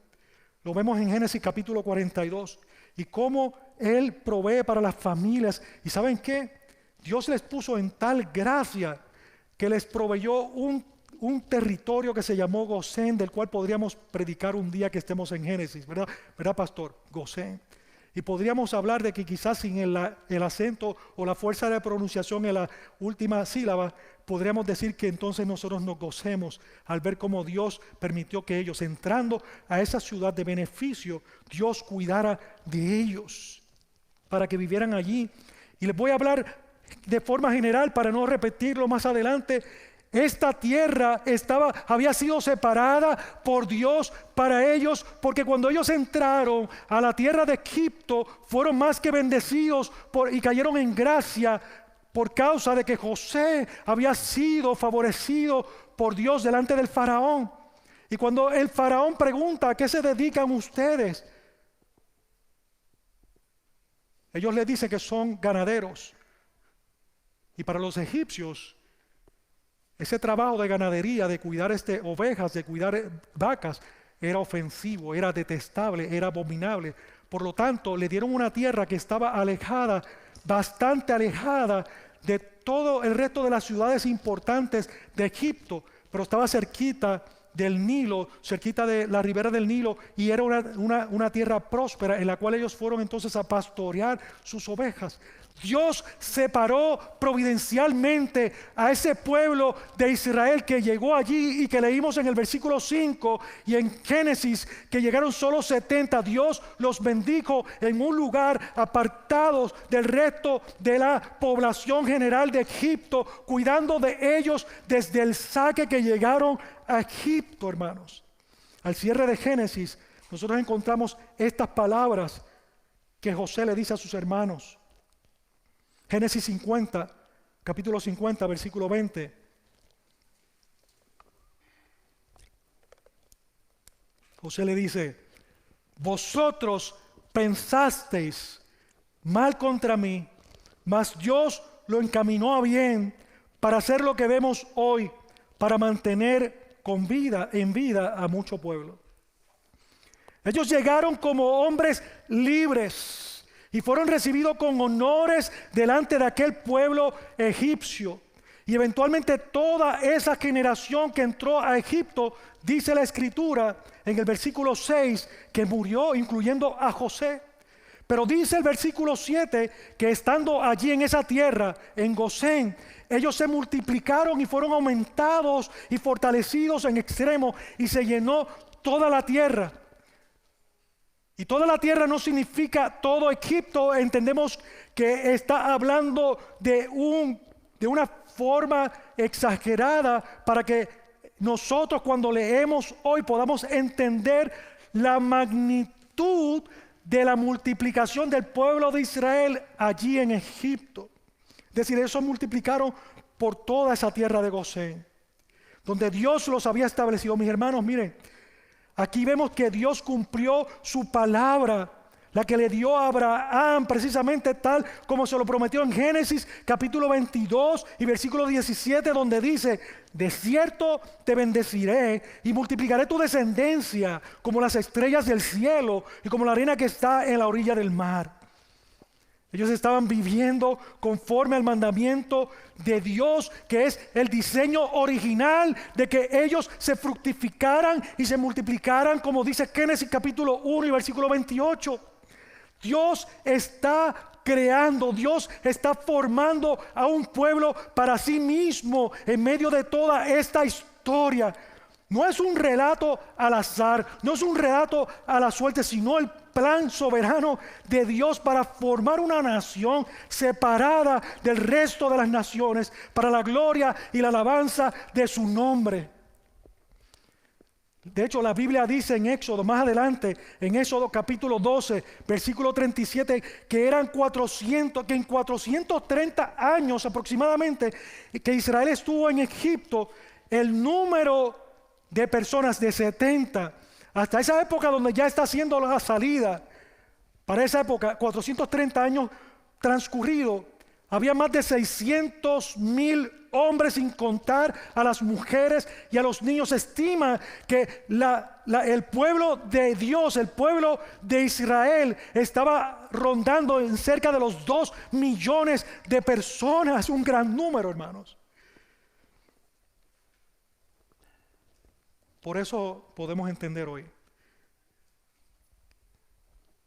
Lo vemos en Génesis capítulo 42. Y cómo él provee para las familias. ¿Y saben qué? Dios les puso en tal gracia que les proveyó un territorio que se llamó Gosén, del cual podríamos predicar un día que estemos en Génesis, ¿verdad, pastor? Gosén. Y podríamos hablar de que quizás sin el acento o la fuerza de pronunciación en la última sílaba, podríamos decir que entonces nosotros nos gocemos al ver cómo Dios permitió que ellos, entrando a esa ciudad de beneficio, Dios cuidara de ellos para que vivieran allí Y les voy a hablar de forma general para no repetirlo más adelante. Esta tierra había sido separada por Dios para ellos, porque cuando ellos entraron a la tierra de Egipto, fueron más que bendecidos y cayeron en gracia por causa de que José había sido favorecido por Dios delante del faraón. Y cuando el faraón pregunta: ¿a qué se dedican ustedes?, ellos le dicen que son ganaderos. Y para los egipcios, ese trabajo de ganadería, de cuidar ovejas, de cuidar vacas, era ofensivo, era detestable, era abominable. Por lo tanto, le dieron una tierra que estaba alejada, bastante alejada de todo el resto de las ciudades importantes de Egipto, pero estaba cerquita del Nilo, cerquita de la ribera del Nilo, y era una tierra próspera en la cual ellos fueron entonces a pastorear sus ovejas. Dios separó providencialmente a ese pueblo de Israel que llegó allí y que leímos en el versículo 5 y en Génesis que llegaron solo 70. Dios los bendijo en un lugar apartados del resto de la población general de Egipto, cuidando de ellos desde el saque que llegaron a Egipto, hermanos. Al cierre de Génesis, nosotros encontramos estas palabras que José le dice a sus hermanos. Génesis 50, capítulo 50, versículo 20. José le dice: vosotros pensasteis mal contra mí, mas Dios lo encaminó a bien para hacer lo que vemos hoy, para mantener en vida a mucho pueblo. Ellos llegaron como hombres libres y fueron recibidos con honores delante de aquel pueblo egipcio. Y eventualmente toda esa generación que entró a Egipto, dice la Escritura en el versículo 6, que murió, incluyendo a José. Pero dice el versículo 7 que estando allí en esa tierra, en Gosén, ellos se multiplicaron y fueron aumentados y fortalecidos en extremo, y se llenó toda la tierra. Y toda la tierra no significa todo Egipto. Entendemos que está hablando de una forma exagerada para que nosotros, cuando leemos hoy, podamos entender la magnitud de la multiplicación del pueblo de Israel allí en Egipto. Es decir, ellos se multiplicaron por toda esa tierra de Gosén, donde Dios los había establecido. Mis hermanos, miren, aquí vemos que Dios cumplió su palabra, la que le dio a Abraham, precisamente tal como se lo prometió en Génesis capítulo 22 y versículo 17, donde dice: de cierto te bendeciré y multiplicaré tu descendencia como las estrellas del cielo y como la arena que está en la orilla del mar. Ellos estaban viviendo conforme al mandamiento de Dios, que es el diseño original de que ellos se fructificaran y se multiplicaran, como dice Génesis capítulo 1 y versículo 28. Dios está creando, Dios está formando a un pueblo para sí mismo en medio de toda esta historia. No es un relato al azar, no es un relato a la suerte, sino el plan soberano de Dios para formar una nación separada del resto de las naciones para la gloria y la alabanza de su nombre. De hecho, la Biblia dice en Éxodo, más adelante, en Éxodo capítulo 12, versículo 37, que en 430 años aproximadamente que Israel estuvo en Egipto, el número de personas de 70, hasta esa época donde ya está haciendo la salida, para esa época, 430 años transcurridos, había más de 600,000 hombres, sin contar a las mujeres y a los niños. Se estima que el pueblo de Dios, el pueblo de Israel, estaba rondando en cerca de los 2 millones de personas, un gran número, hermanos. Por eso podemos entender hoy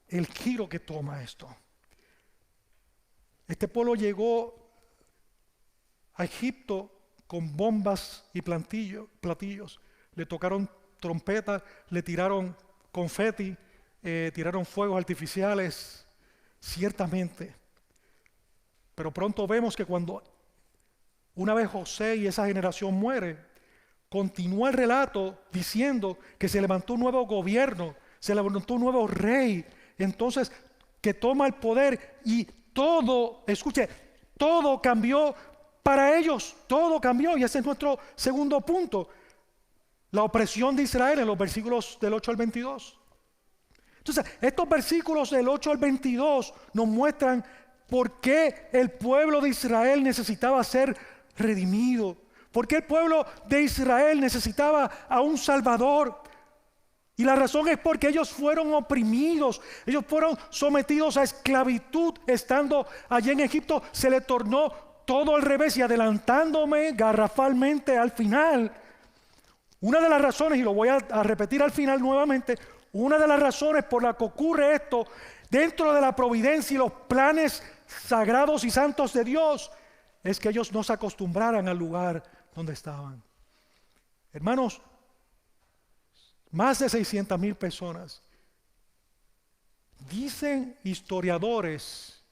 el giro que toma esto. Este pueblo llegó a Egipto con bombas y platillos. Le tocaron trompetas, le tiraron confeti, tiraron fuegos artificiales. Ciertamente, Pero pronto vemos que cuando una vez José y esa generación muere, continúa el relato diciendo que se levantó un nuevo gobierno, se levantó un nuevo rey, entonces que toma el poder y todo, escuche, todo cambió para ellos, todo cambió, y ese es nuestro segundo punto, la opresión de Israel en los versículos del 8 al 22. Entonces, estos versículos del 8 al 22 nos muestran por qué el pueblo de Israel necesitaba ser redimido, por qué el pueblo de Israel necesitaba a un Salvador. Y la razón es porque ellos fueron oprimidos, ellos fueron sometidos a esclavitud estando allí en Egipto. Se le tornó todo al revés, y adelantándome garrafalmente al final, una de las razones, y lo voy a repetir al final nuevamente, una de las razones por la que ocurre esto dentro de la providencia y los planes sagrados y santos de Dios, es que ellos no se acostumbraran al lugar donde estaban. Hermanos, más de 600,000 personas. Dicen historiadores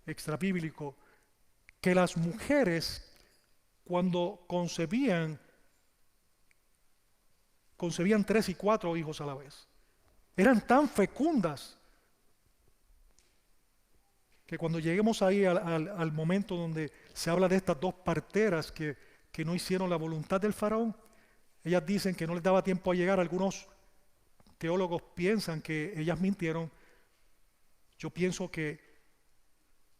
extrabíblicos que las mujeres, cuando concebían 3 y 4 hijos a la vez. Eran tan fecundas que cuando lleguemos ahí al momento donde se habla de estas dos parteras que no hicieron la voluntad del faraón, ellas dicen que no les daba tiempo a llegar. Algunos teólogos piensan que ellas mintieron. Yo pienso que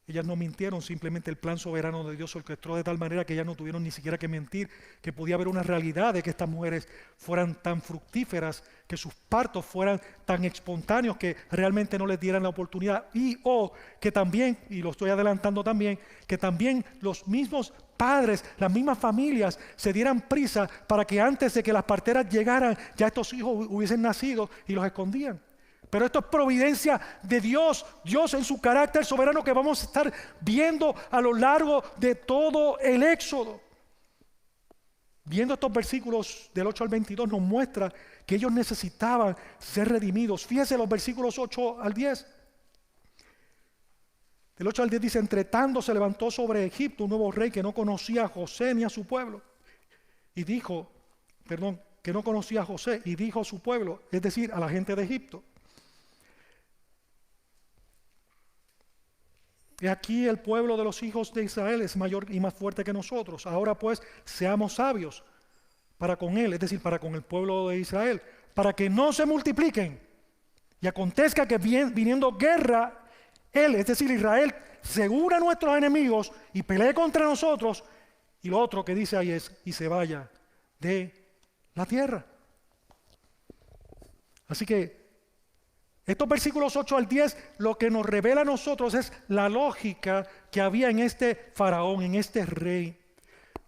ellas no mintieron, simplemente el plan soberano de Dios se orquestó de tal manera que ellas no tuvieron ni siquiera que mentir, que podía haber una realidad de que estas mujeres fueran tan fructíferas, que sus partos fueran tan espontáneos que realmente no les dieran la oportunidad, o que también, y lo estoy adelantando también, que también los mismos padres, las mismas familias se dieran prisa para que antes de que las parteras llegaran ya estos hijos hubiesen nacido y los escondían. Pero esto es providencia de Dios, Dios en su carácter soberano, que vamos a estar viendo a lo largo de todo el Éxodo. Viendo estos versículos del 8 al 22 nos muestra que ellos necesitaban ser redimidos. Fíjense los versículos 8 al 10. Del 8 al 10 dice: entre tanto se levantó sobre Egipto un nuevo rey que no conocía a José ni a su pueblo. Y dijo, que no conocía a José, y dijo a su pueblo, es decir, a la gente de Egipto: y aquí el pueblo de los hijos de Israel es mayor y más fuerte que nosotros. Ahora pues seamos sabios para con él, es decir, para con el pueblo de Israel, para que no se multipliquen. Y acontezca que viniendo guerra, él, es decir, Israel, se una a nuestros enemigos y pelee contra nosotros. Y lo otro que dice ahí es: y se vaya de la tierra. Así que estos versículos 8 al 10 lo que nos revela a nosotros es la lógica que había en este faraón, en este rey.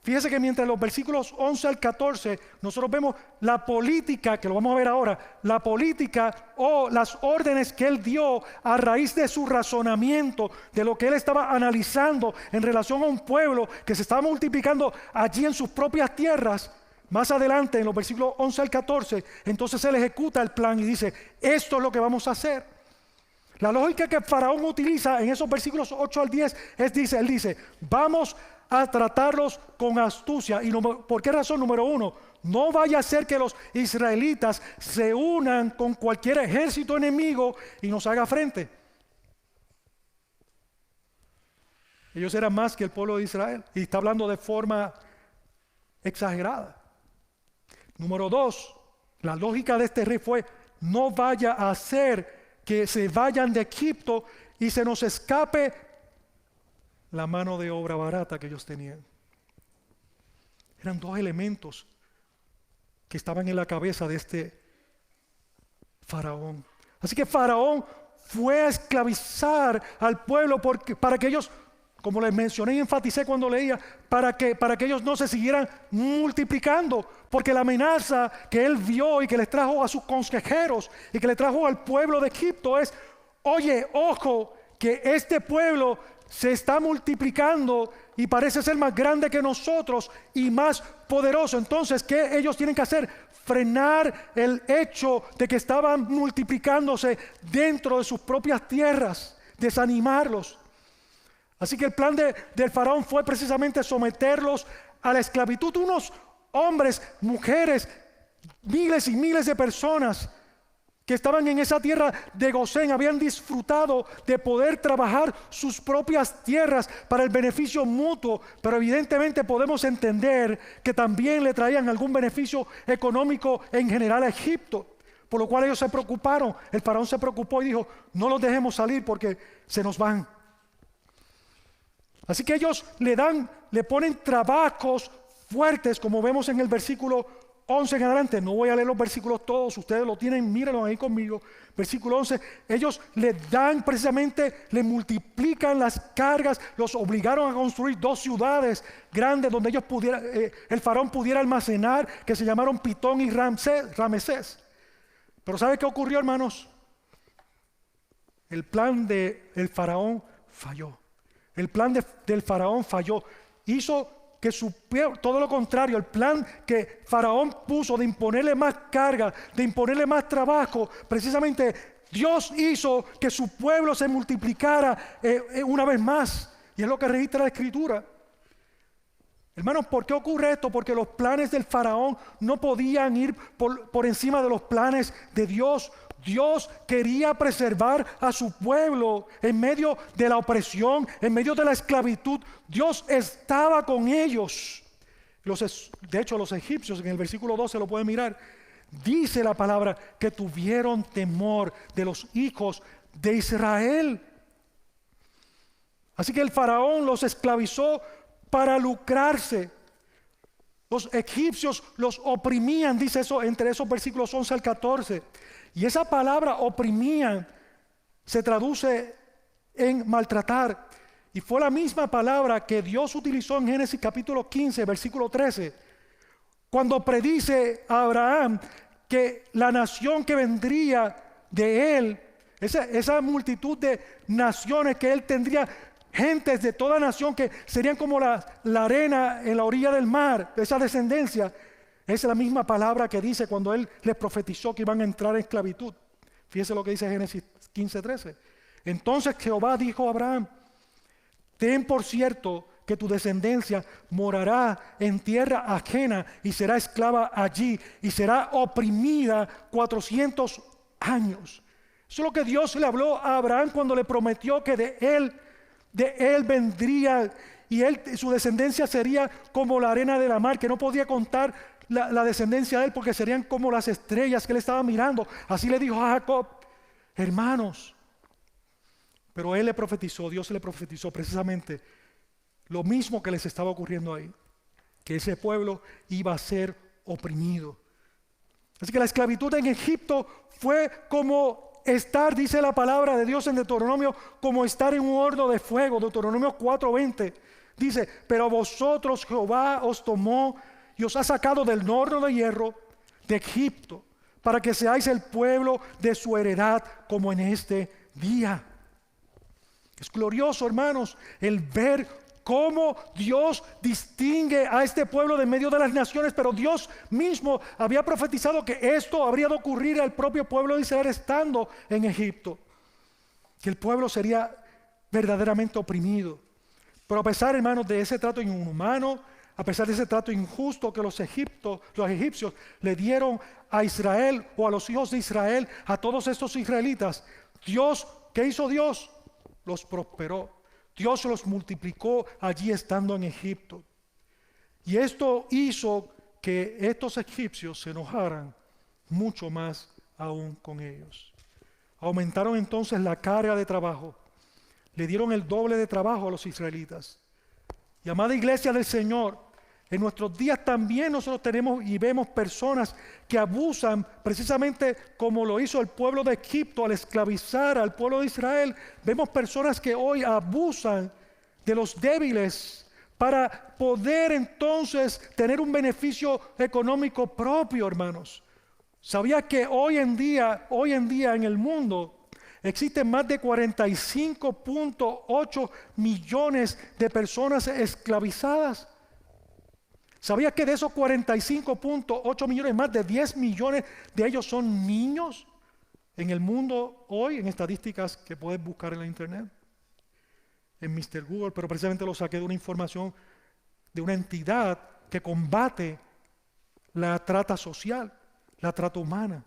Fíjese que mientras los versículos 11 al 14 nosotros vemos la política, que lo vamos a ver ahora, la política o las órdenes que él dio a raíz de su razonamiento, de lo que él estaba analizando en relación a un pueblo que se estaba multiplicando allí en sus propias tierras. Más adelante, en los versículos 11 al 14, entonces él ejecuta el plan y dice: esto es lo que vamos a hacer. La lógica que Faraón utiliza en esos versículos 8 al 10 él dice: vamos a tratarlos con astucia. ¿Y por qué razón? Número uno, no vaya a ser que los israelitas se unan con cualquier ejército enemigo y nos haga frente. Ellos eran más que el pueblo de Israel, y está hablando de forma exagerada. Número dos, la lógica de este rey fue: no vaya a hacer que se vayan de Egipto y se nos escape la mano de obra barata que ellos tenían. Eran dos elementos que estaban en la cabeza de este faraón. Así que Faraón fue a esclavizar al pueblo para que ellos, como les mencioné y enfaticé cuando leía, para que ellos no se siguieran multiplicando, porque la amenaza que él vio y que les trajo a sus consejeros y que le trajo al pueblo de Egipto es: oye, ojo, que este pueblo se está multiplicando y parece ser más grande que nosotros y más poderoso. Entonces, ¿qué ellos tienen que hacer? Frenar el hecho de que estaban multiplicándose dentro de sus propias tierras, desanimarlos. Así que el plan del faraón fue precisamente someterlos a la esclavitud. Unos hombres, mujeres, miles y miles de personas que estaban en esa tierra de Gosén, habían disfrutado de poder trabajar sus propias tierras para el beneficio mutuo, pero evidentemente podemos entender que también le traían algún beneficio económico en general a Egipto, por lo cual ellos se preocuparon. El faraón se preocupó y dijo: no los dejemos salir porque se nos van. Así que ellos le ponen trabajos fuertes, como vemos en el versículo 11 en adelante. No voy a leer los versículos todos, ustedes lo tienen, mírenlo ahí conmigo. Versículo 11, ellos le dan precisamente, le multiplican las cargas, los obligaron a construir 2 ciudades grandes donde ellos el faraón pudiera almacenar, que se llamaron Pitón y Ramesés. Pero ¿sabe qué ocurrió, hermanos? El plan del faraón falló. El plan del faraón falló. Hizo que todo lo contrario, el plan que faraón puso de imponerle más carga, de imponerle más trabajo, precisamente Dios hizo que su pueblo se multiplicara una vez más. Y es lo que registra la Escritura. Hermanos, ¿por qué ocurre esto? Porque los planes del faraón no podían ir por encima de los planes de Dios. Dios quería preservar a su pueblo en medio de la opresión, en medio de la esclavitud. Dios estaba con ellos. De hecho, los egipcios, en el versículo 12 lo pueden mirar, dice la palabra que tuvieron temor de los hijos de Israel. Así que el faraón los esclavizó para lucrarse. Los egipcios los oprimían, dice eso entre esos versículos 11 al 14. Y esa palabra oprimían se traduce en maltratar. Y fue la misma palabra que Dios utilizó en Génesis capítulo 15, versículo 13, cuando predice a Abraham que la nación que vendría de él, esa multitud de naciones que él tendría, gentes de toda nación que serían como la arena en la orilla del mar, esa descendencia. Es la misma palabra que dice cuando él les profetizó que iban a entrar en esclavitud. Fíjese lo que dice Génesis 15:13. Entonces Jehová dijo a Abraham: ten por cierto que tu descendencia morará en tierra ajena y será esclava allí y será oprimida 400 años. Eso es lo que Dios le habló a Abraham cuando le prometió que de él vendría y su descendencia sería como la arena de la mar, que no podía contar la descendencia de él porque serían como las estrellas que él estaba mirando. Así le dijo a Jacob, hermanos. Pero él le profetizó, Dios le profetizó precisamente lo mismo que les estaba ocurriendo ahí, que ese pueblo iba a ser oprimido. Así que la esclavitud en Egipto fue como estar, dice la palabra de Dios en Deuteronomio, como estar en un horno de fuego. Deuteronomio 4:20 dice: pero vosotros Jehová os tomó y os ha sacado del horno de hierro de Egipto, para que seáis el pueblo de su heredad como en este día. Es glorioso, hermanos, el ver cómo Dios distingue a este pueblo de medio de las naciones, pero Dios mismo había profetizado que esto habría de ocurrir al propio pueblo de Israel estando en Egipto, que el pueblo sería verdaderamente oprimido. Pero a pesar, hermanos, de ese trato inhumano, a pesar de ese trato injusto que los egipcios le dieron a Israel o a los hijos de Israel, a todos estos israelitas, Dios, ¿qué hizo Dios? Los prosperó. Dios los multiplicó allí estando en Egipto. Y esto hizo que estos egipcios se enojaran mucho más aún con ellos. Aumentaron entonces la carga de trabajo. Le dieron el doble de trabajo a los israelitas. Y amada iglesia del Señor, en nuestros días también nosotros tenemos y vemos personas que abusan precisamente como lo hizo el pueblo de Egipto al esclavizar al pueblo de Israel. Vemos personas que hoy abusan de los débiles para poder entonces tener un beneficio económico propio, hermanos. ¿Sabía que hoy en día en el mundo existen más de 45.8 millones de personas esclavizadas? ¿Sabías que de esos 45.8 millones, más de 10 millones de ellos son niños en el mundo hoy, en estadísticas que puedes buscar en la internet? en Mr. Google, pero precisamente lo saqué de una información de una entidad que combate la trata social, la trata humana.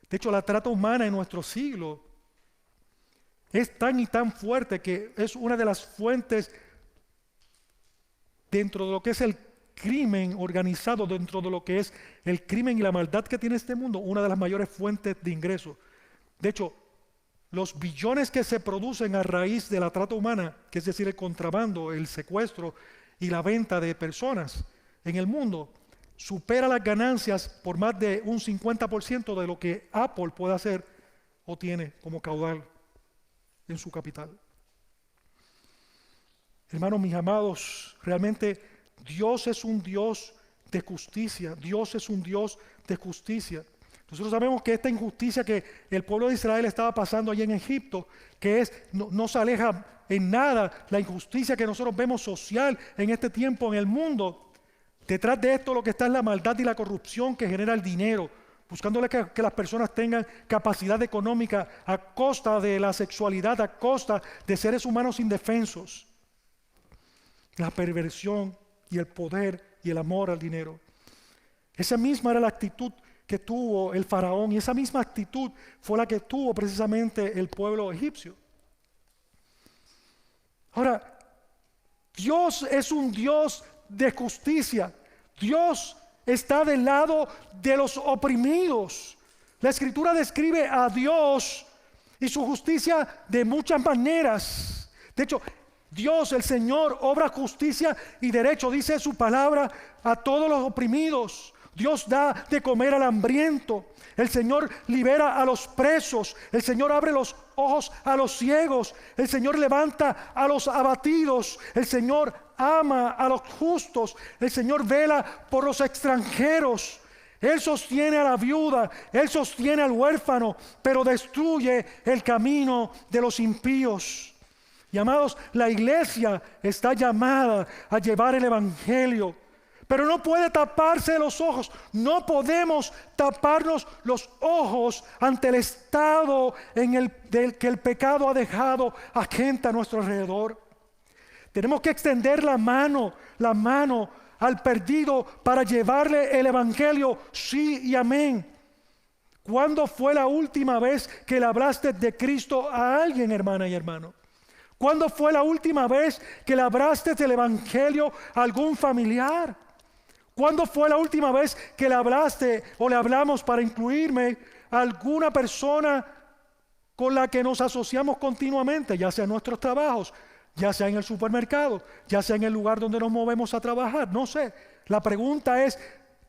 De hecho, la trata humana en nuestro siglo es tan y tan fuerte que es una de las fuentes dentro de lo que es el crimen organizado, dentro de lo que es el crimen y la maldad que tiene este mundo, una de las mayores fuentes de ingresos. De hecho, los billones que se producen a raíz de la trata humana, que es decir, el contrabando, el secuestro y la venta de personas en el mundo, supera las ganancias por más de un 50% de lo que Apple puede hacer o tiene como caudal en su capital. Hermanos, mis amados, realmente Dios es un Dios de justicia. Dios es un Dios de justicia. Nosotros sabemos que esta injusticia que el pueblo de Israel estaba pasando allí en Egipto, que no se aleja en nada la injusticia que nosotros vemos social en este tiempo en el mundo. Detrás de esto lo que está es la maldad y la corrupción que genera el dinero, buscándole que las personas tengan capacidad económica a costa de la sexualidad, a costa de seres humanos indefensos. La perversión y el poder y el amor al dinero. Esa misma era la actitud que tuvo el faraón y esa misma actitud fue la que tuvo precisamente el pueblo egipcio. Ahora, Dios es un Dios de justicia. Dios está del lado de los oprimidos. La Escritura describe a Dios y su justicia de muchas maneras. De hecho, Dios, el Señor, obra justicia y derecho, dice su palabra, a todos los oprimidos. Dios da de comer al hambriento. El Señor libera a los presos. El Señor abre los ojos a los ciegos. El Señor levanta a los abatidos. El Señor ama a los justos. El Señor vela por los extranjeros. Él sostiene a la viuda. Él sostiene al huérfano, pero destruye el camino de los impíos. Y amados, la iglesia está llamada a llevar el evangelio, pero no puede taparse los ojos. No podemos taparnos los ojos ante el estado del que el pecado ha dejado a gente a nuestro alrededor. Tenemos que extender la mano al perdido para llevarle el evangelio, sí y amén. ¿Cuándo fue la última vez que le hablaste de Cristo a alguien, hermana y hermano? ¿Cuándo fue la última vez que le hablaste del evangelio a algún familiar? ¿Cuándo fue la última vez que le hablaste o le hablamos, para incluirme, a alguna persona con la que nos asociamos continuamente, ya sea en nuestros trabajos, ya sea en el supermercado, ya sea en el lugar donde nos movemos a trabajar? No sé. La pregunta es,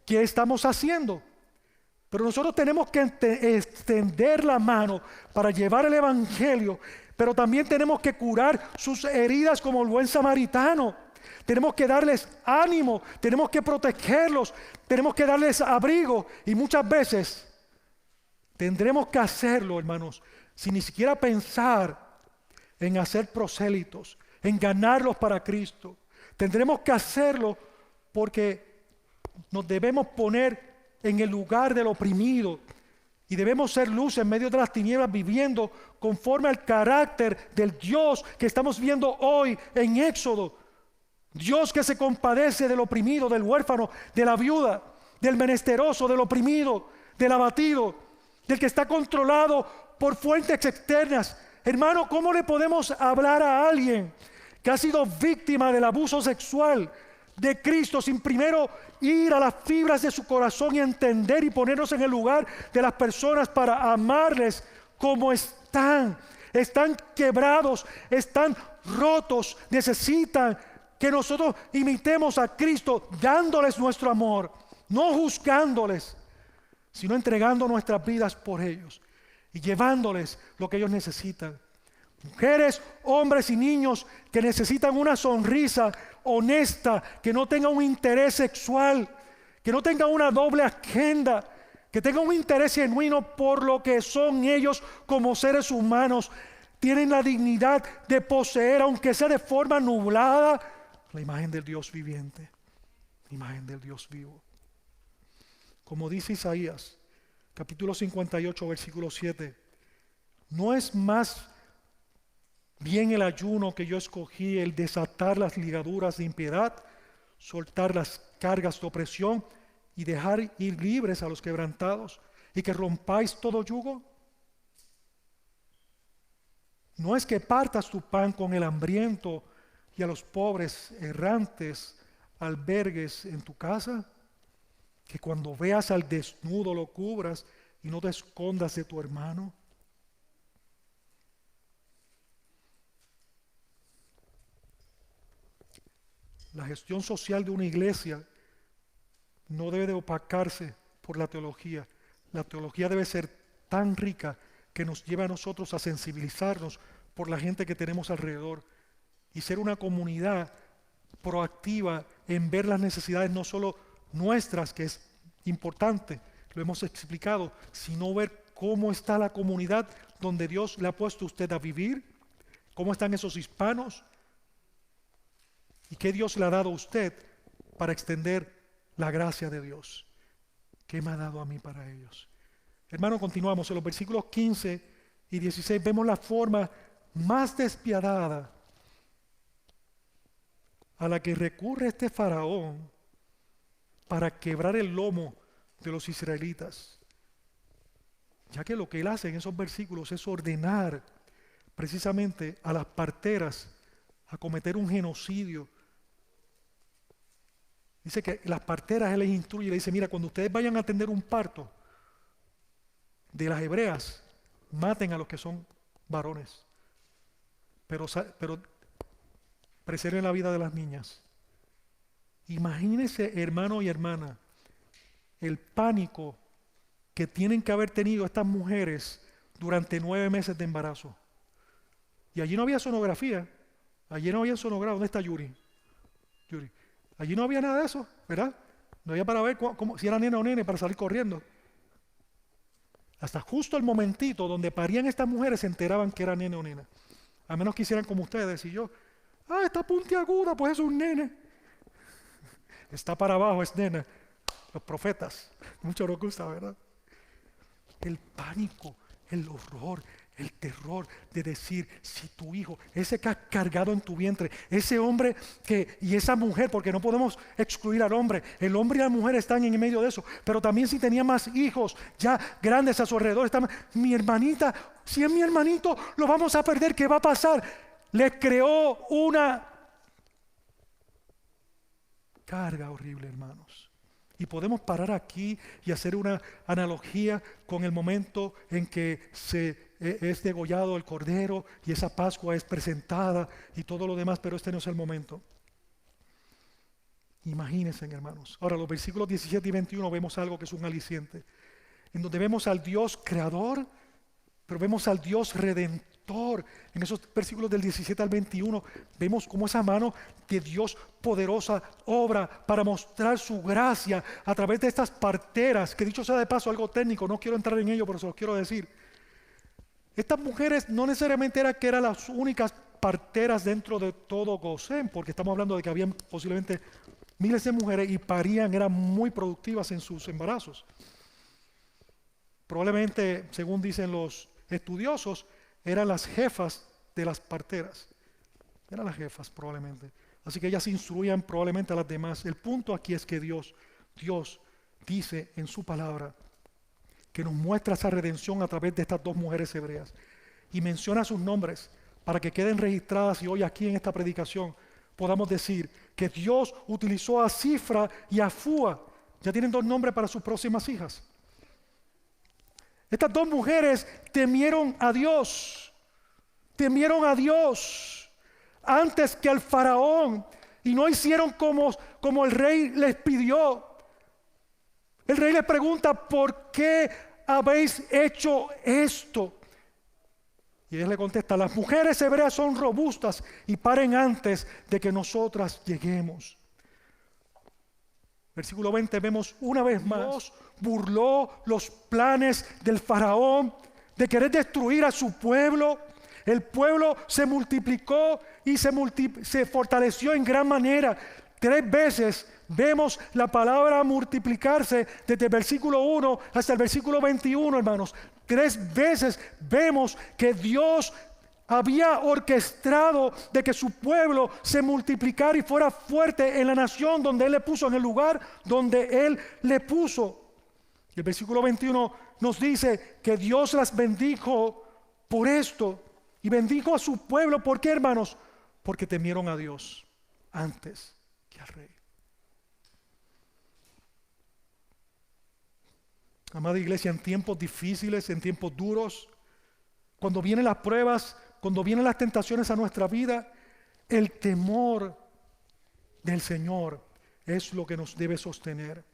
¿qué estamos haciendo? Pero nosotros tenemos que extender la mano para llevar el evangelio, pero también tenemos que curar sus heridas como el buen samaritano. Tenemos que darles ánimo, tenemos que protegerlos, tenemos que darles abrigo, y muchas veces tendremos que hacerlo, hermanos, sin ni siquiera pensar en hacer prosélitos, en ganarlos para Cristo. Tendremos que hacerlo porque nos debemos poner en el lugar del oprimido y debemos ser luz en medio de las tinieblas, viviendo conforme al carácter del Dios que estamos viendo hoy en Éxodo. Dios que se compadece del oprimido, del huérfano, de la viuda, del menesteroso, del oprimido, del abatido, del que está controlado por fuentes externas. Hermano, ¿cómo le podemos hablar a alguien que ha sido víctima del abuso sexual de Cristo sin primero ir a las fibras de su corazón y entender y ponernos en el lugar de las personas para amarles como están? Están quebrados, están rotos, necesitan que nosotros imitemos a Cristo dándoles nuestro amor, no juzgándoles, sino entregando nuestras vidas por ellos y llevándoles lo que ellos necesitan. Mujeres, hombres y niños que necesitan una sonrisa honesta, que no tenga un interés sexual, que no tenga una doble agenda, que tenga un interés genuino por lo que son ellos como seres humanos. Tienen la dignidad de poseer, aunque sea de forma nublada, la imagen del Dios viviente, la imagen del Dios vivo. Como dice Isaías, capítulo 58, versículo 7, no es más Bien el ayuno que yo escogí, el desatar las ligaduras de impiedad, soltar las cargas de opresión y dejar ir libres a los quebrantados, y que rompáis todo yugo. No es que partas tu pan con el hambriento y a los pobres errantes albergues en tu casa, que cuando veas al desnudo lo cubras y no te escondas de tu hermano. La gestión social de una iglesia no debe de opacarse por la teología. La teología debe ser tan rica que nos lleve a nosotros a sensibilizarnos por la gente que tenemos alrededor y ser una comunidad proactiva en ver las necesidades no solo nuestras, que es importante, lo hemos explicado, sino ver cómo está la comunidad donde Dios le ha puesto a usted a vivir, cómo están esos hispanos y qué Dios le ha dado a usted para extender la gracia de Dios. ¿Qué me ha dado a mí para ellos? Hermano, continuamos. En los versículos 15 y 16 vemos la forma más despiadada a la que recurre este faraón para quebrar el lomo de los israelitas. Ya que lo que él hace en esos versículos es ordenar precisamente a las parteras a cometer un genocidio. Dice que las parteras él les instruye, le dice, mira, cuando ustedes vayan a atender un parto de las hebreas, maten a los que son varones, pero preserven la vida de las niñas. Imagínense, hermano y hermana, el pánico que tienen que haber tenido estas mujeres durante 9 meses de embarazo. Y allí no había sonografía, allí no había sonografía. ¿Dónde está Yuri? Yuri. Allí no había nada de eso, ¿verdad? No había para ver si era nena o nene para salir corriendo. Hasta justo el momentito donde parían estas mujeres se enteraban que era nene o nena. A menos que hicieran como ustedes y yo. Está puntiaguda, pues es un nene. Está para abajo, es nena. Los profetas, mucho nos gusta, ¿verdad? El pánico, el horror, el terror de decir, si tu hijo, ese que has cargado en tu vientre, ese hombre y esa mujer, porque no podemos excluir al hombre, el hombre y la mujer están en medio de eso, pero también si tenía más hijos ya grandes a su alrededor, mi hermanita, si es mi hermanito, lo vamos a perder, ¿qué va a pasar? Les creó una carga horrible, hermanos. Y podemos parar aquí y hacer una analogía con el momento en que es degollado el cordero y esa Pascua es presentada y todo lo demás, pero este no es el momento. Imagínense, hermanos. Ahora, los versículos 17 y 21 vemos algo que es un aliciente, en donde vemos al Dios creador, pero vemos al Dios redentor. En esos versículos del 17 al 21 vemos cómo esa mano de Dios poderosa obra para mostrar su gracia a través de estas parteras, que dicho sea de paso, algo técnico, no quiero entrar en ello, pero se los quiero decir. Estas mujeres no necesariamente eran las únicas parteras dentro de todo Gosén, porque estamos hablando de que habían posiblemente miles de mujeres y parían, eran muy productivas en sus embarazos. Probablemente, según dicen los estudiosos, eran las jefas de las parteras. Eran las jefas probablemente. Así que ellas instruían probablemente a las demás. El punto aquí es que Dios dice en su palabra que nos muestra esa redención a través de estas dos mujeres hebreas. Y menciona sus nombres para que queden registradas y hoy aquí en esta predicación podamos decir que Dios utilizó a Cifra y a Fúa. Ya tienen 2 nombres para sus próximas hijas. Estas 2 mujeres temieron a Dios antes que al faraón y no hicieron como el rey les pidió. El rey les pregunta, ¿por qué habéis hecho esto? Y él le contesta, las mujeres hebreas son robustas y paren antes de que nosotras lleguemos. Versículo 20 vemos una vez más, Dios burló los planes del faraón de querer destruir a su pueblo. El pueblo se multiplicó y se fortaleció en gran manera. 3 veces vemos la palabra multiplicarse desde el versículo 1 hasta el versículo 21, hermanos. 3 veces vemos que Dios había orquestado de que su pueblo se multiplicara y fuera fuerte en la nación donde Él le puso, en el lugar donde Él le puso. El versículo 21 nos dice que Dios las bendijo por esto y bendijo a su pueblo. ¿Por qué, hermanos? Porque temieron a Dios antes que al rey. Amada iglesia, en tiempos difíciles, en tiempos duros, cuando vienen las pruebas, cuando vienen las tentaciones a nuestra vida, el temor del Señor es lo que nos debe sostener.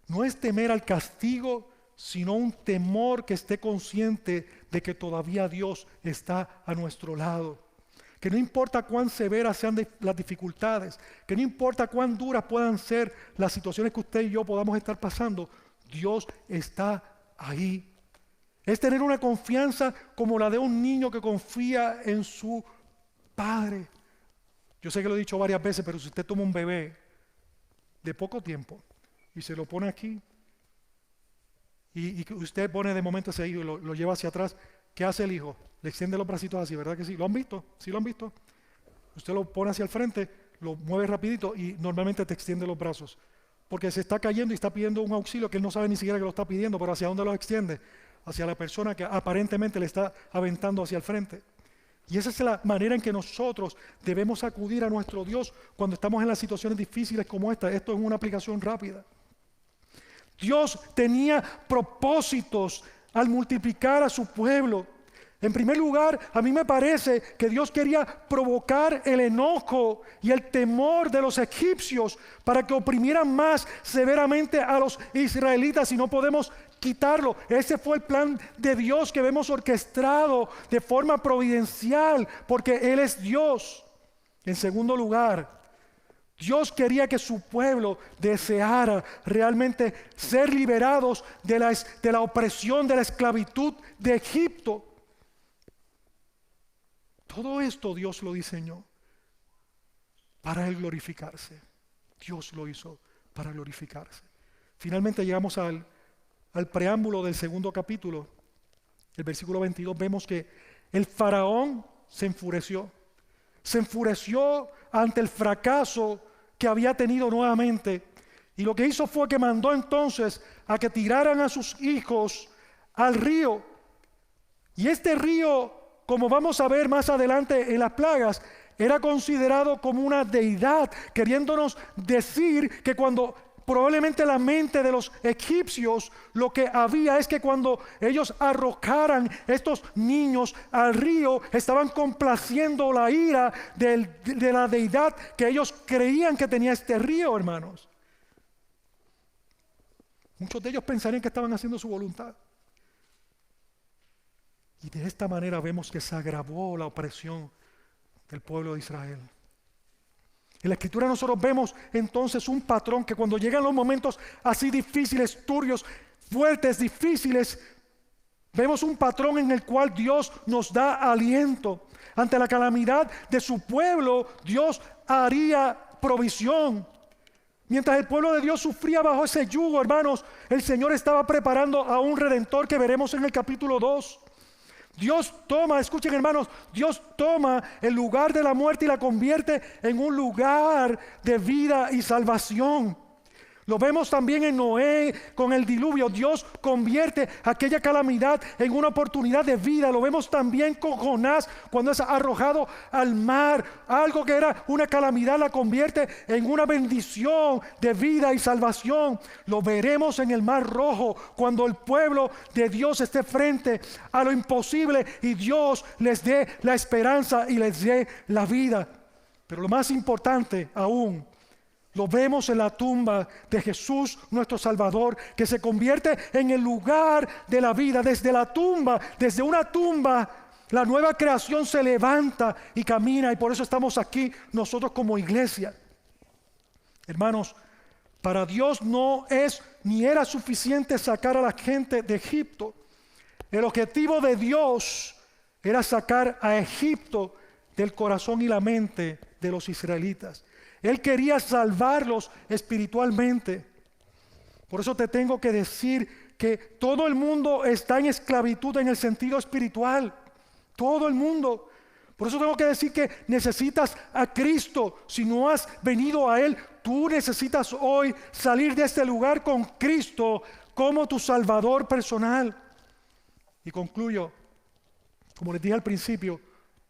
No es temer al castigo, sino un temor que esté consciente de que todavía Dios está a nuestro lado. Que no importa cuán severas sean las dificultades, que no importa cuán duras puedan ser las situaciones que usted y yo podamos estar pasando, Dios está ahí. Es tener una confianza como la de un niño que confía en su padre. Yo sé que lo he dicho varias veces, pero si usted toma un bebé de poco tiempo y se lo pone aquí y usted pone de momento ese hijo y lo lleva hacia atrás, ¿qué hace el hijo? Le extiende los bracitos así, ¿verdad que sí? ¿Lo han visto? ¿Sí lo han visto? Usted lo pone hacia el frente, lo mueve rapidito y normalmente te extiende los brazos. Porque se está cayendo y está pidiendo un auxilio que él no sabe ni siquiera que lo está pidiendo, pero ¿hacia dónde lo extiende? Hacia la persona que aparentemente le está aventando hacia el frente. Y esa es la manera en que nosotros debemos acudir a nuestro Dios cuando estamos en las situaciones difíciles como esta. Esto es una aplicación rápida. Dios tenía propósitos al multiplicar a su pueblo. En primer lugar, a mí me parece que Dios quería provocar el enojo y el temor de los egipcios para que oprimieran más severamente a los israelitas, y no podemos quitarlo. Ese fue el plan de Dios que vemos orquestado de forma providencial, porque Él es Dios. En segundo lugar, Dios quería que su pueblo deseara realmente ser liberados de la opresión, de la esclavitud de Egipto. Todo esto Dios lo diseñó para Él glorificarse. Dios lo hizo para glorificarse. Finalmente llegamos al preámbulo del segundo capítulo. El versículo 22 vemos que el faraón se enfureció. Se enfureció ante el fracaso que había tenido nuevamente. Y lo que hizo fue que mandó entonces a que tiraran a sus hijos al río. Y este río, como vamos a ver más adelante en las plagas, era considerado como una deidad, queriéndonos decir que cuando probablemente la mente de los egipcios lo que había es que cuando ellos arrojaran estos niños al río, estaban complaciendo la ira de la deidad que ellos creían que tenía este río, hermanos. Muchos de ellos pensarían que estaban haciendo su voluntad. Y de esta manera vemos que se agravó la opresión del pueblo de Israel. En la Escritura nosotros vemos entonces un patrón que cuando llegan los momentos así difíciles, turbios, fuertes, difíciles, vemos un patrón en el cual Dios nos da aliento. Ante la calamidad de su pueblo, Dios haría provisión. Mientras el pueblo de Dios sufría bajo ese yugo, hermanos, el Señor estaba preparando a un redentor que veremos en el capítulo 2. Dios toma, escuchen hermanos, Dios toma el lugar de la muerte y la convierte en un lugar de vida y salvación. Lo vemos también en Noé con el diluvio. Dios convierte aquella calamidad en una oportunidad de vida. Lo vemos también con Jonás cuando es arrojado al mar. Algo que era una calamidad la convierte en una bendición de vida y salvación. Lo veremos en el Mar Rojo cuando el pueblo de Dios esté frente a lo imposible y Dios les dé la esperanza y les dé la vida. Pero lo más importante aún, lo vemos en la tumba de Jesús, nuestro Salvador, que se convierte en el lugar de la vida. Desde la tumba, desde una tumba, la nueva creación se levanta y camina. Y por eso estamos aquí nosotros como iglesia. Hermanos, para Dios no es ni era suficiente sacar a la gente de Egipto. El objetivo de Dios era sacar a Egipto del corazón y la mente de los israelitas. Él quería salvarlos espiritualmente. Por eso te tengo que decir que todo el mundo está en esclavitud en el sentido espiritual. Todo el mundo. Por eso tengo que decir que necesitas a Cristo. Si no has venido a Él, tú necesitas hoy salir de este lugar con Cristo como tu Salvador personal. Y concluyo, como les dije al principio,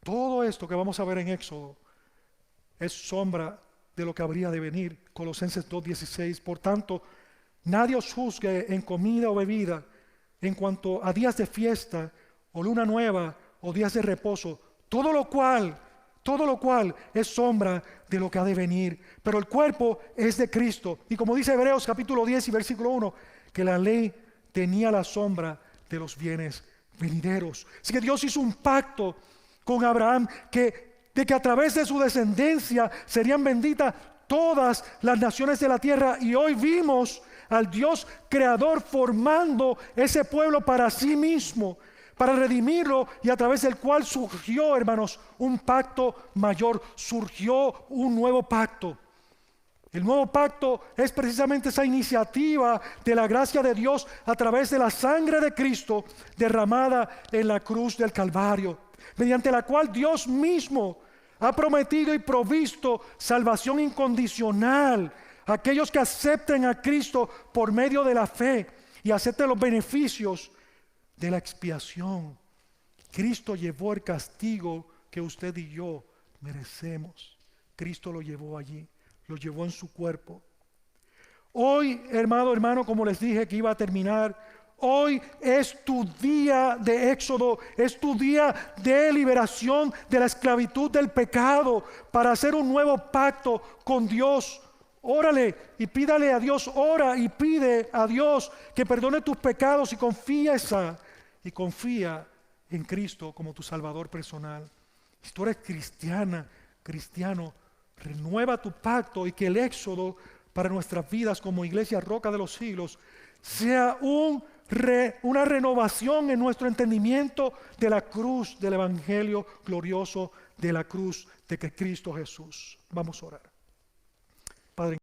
todo esto que vamos a ver en Éxodo es sombra de lo que habría de venir. Colosenses 2:16. Por tanto, nadie os juzgue en comida o bebida, en cuanto a días de fiesta o luna nueva o días de reposo, todo lo cual es sombra de lo que ha de venir. Pero el cuerpo es de Cristo. Y como dice Hebreos capítulo 10 y versículo 1, que la ley tenía la sombra de los bienes venideros. Así que Dios hizo un pacto con Abraham de que a través de su descendencia serían benditas todas las naciones de la tierra. Y hoy vimos al Dios creador formando ese pueblo para sí mismo, para redimirlo, y a través del cual surgió, hermanos, un pacto mayor, surgió un nuevo pacto. El nuevo pacto es precisamente esa iniciativa de la gracia de Dios a través de la sangre de Cristo derramada en la cruz del Calvario, mediante la cual Dios mismo ha prometido y provisto salvación incondicional a aquellos que acepten a Cristo por medio de la fe y acepten los beneficios de la expiación. Cristo llevó el castigo que usted y yo merecemos. Cristo lo llevó allí, lo llevó en su cuerpo. Hoy, hermano, como les dije que iba a terminar, hoy es tu día de éxodo, es tu día de liberación de la esclavitud del pecado para hacer un nuevo pacto con Dios. Órale y pídale a Dios, ora y pide a Dios que perdone tus pecados y confía en Cristo como tu Salvador personal. Si tú eres cristiano, renueva tu pacto y que el éxodo para nuestras vidas como iglesia Roca de los Siglos sea una renovación en nuestro entendimiento de la cruz, del evangelio glorioso de la cruz de Cristo Jesús. Vamos a orar. Padre,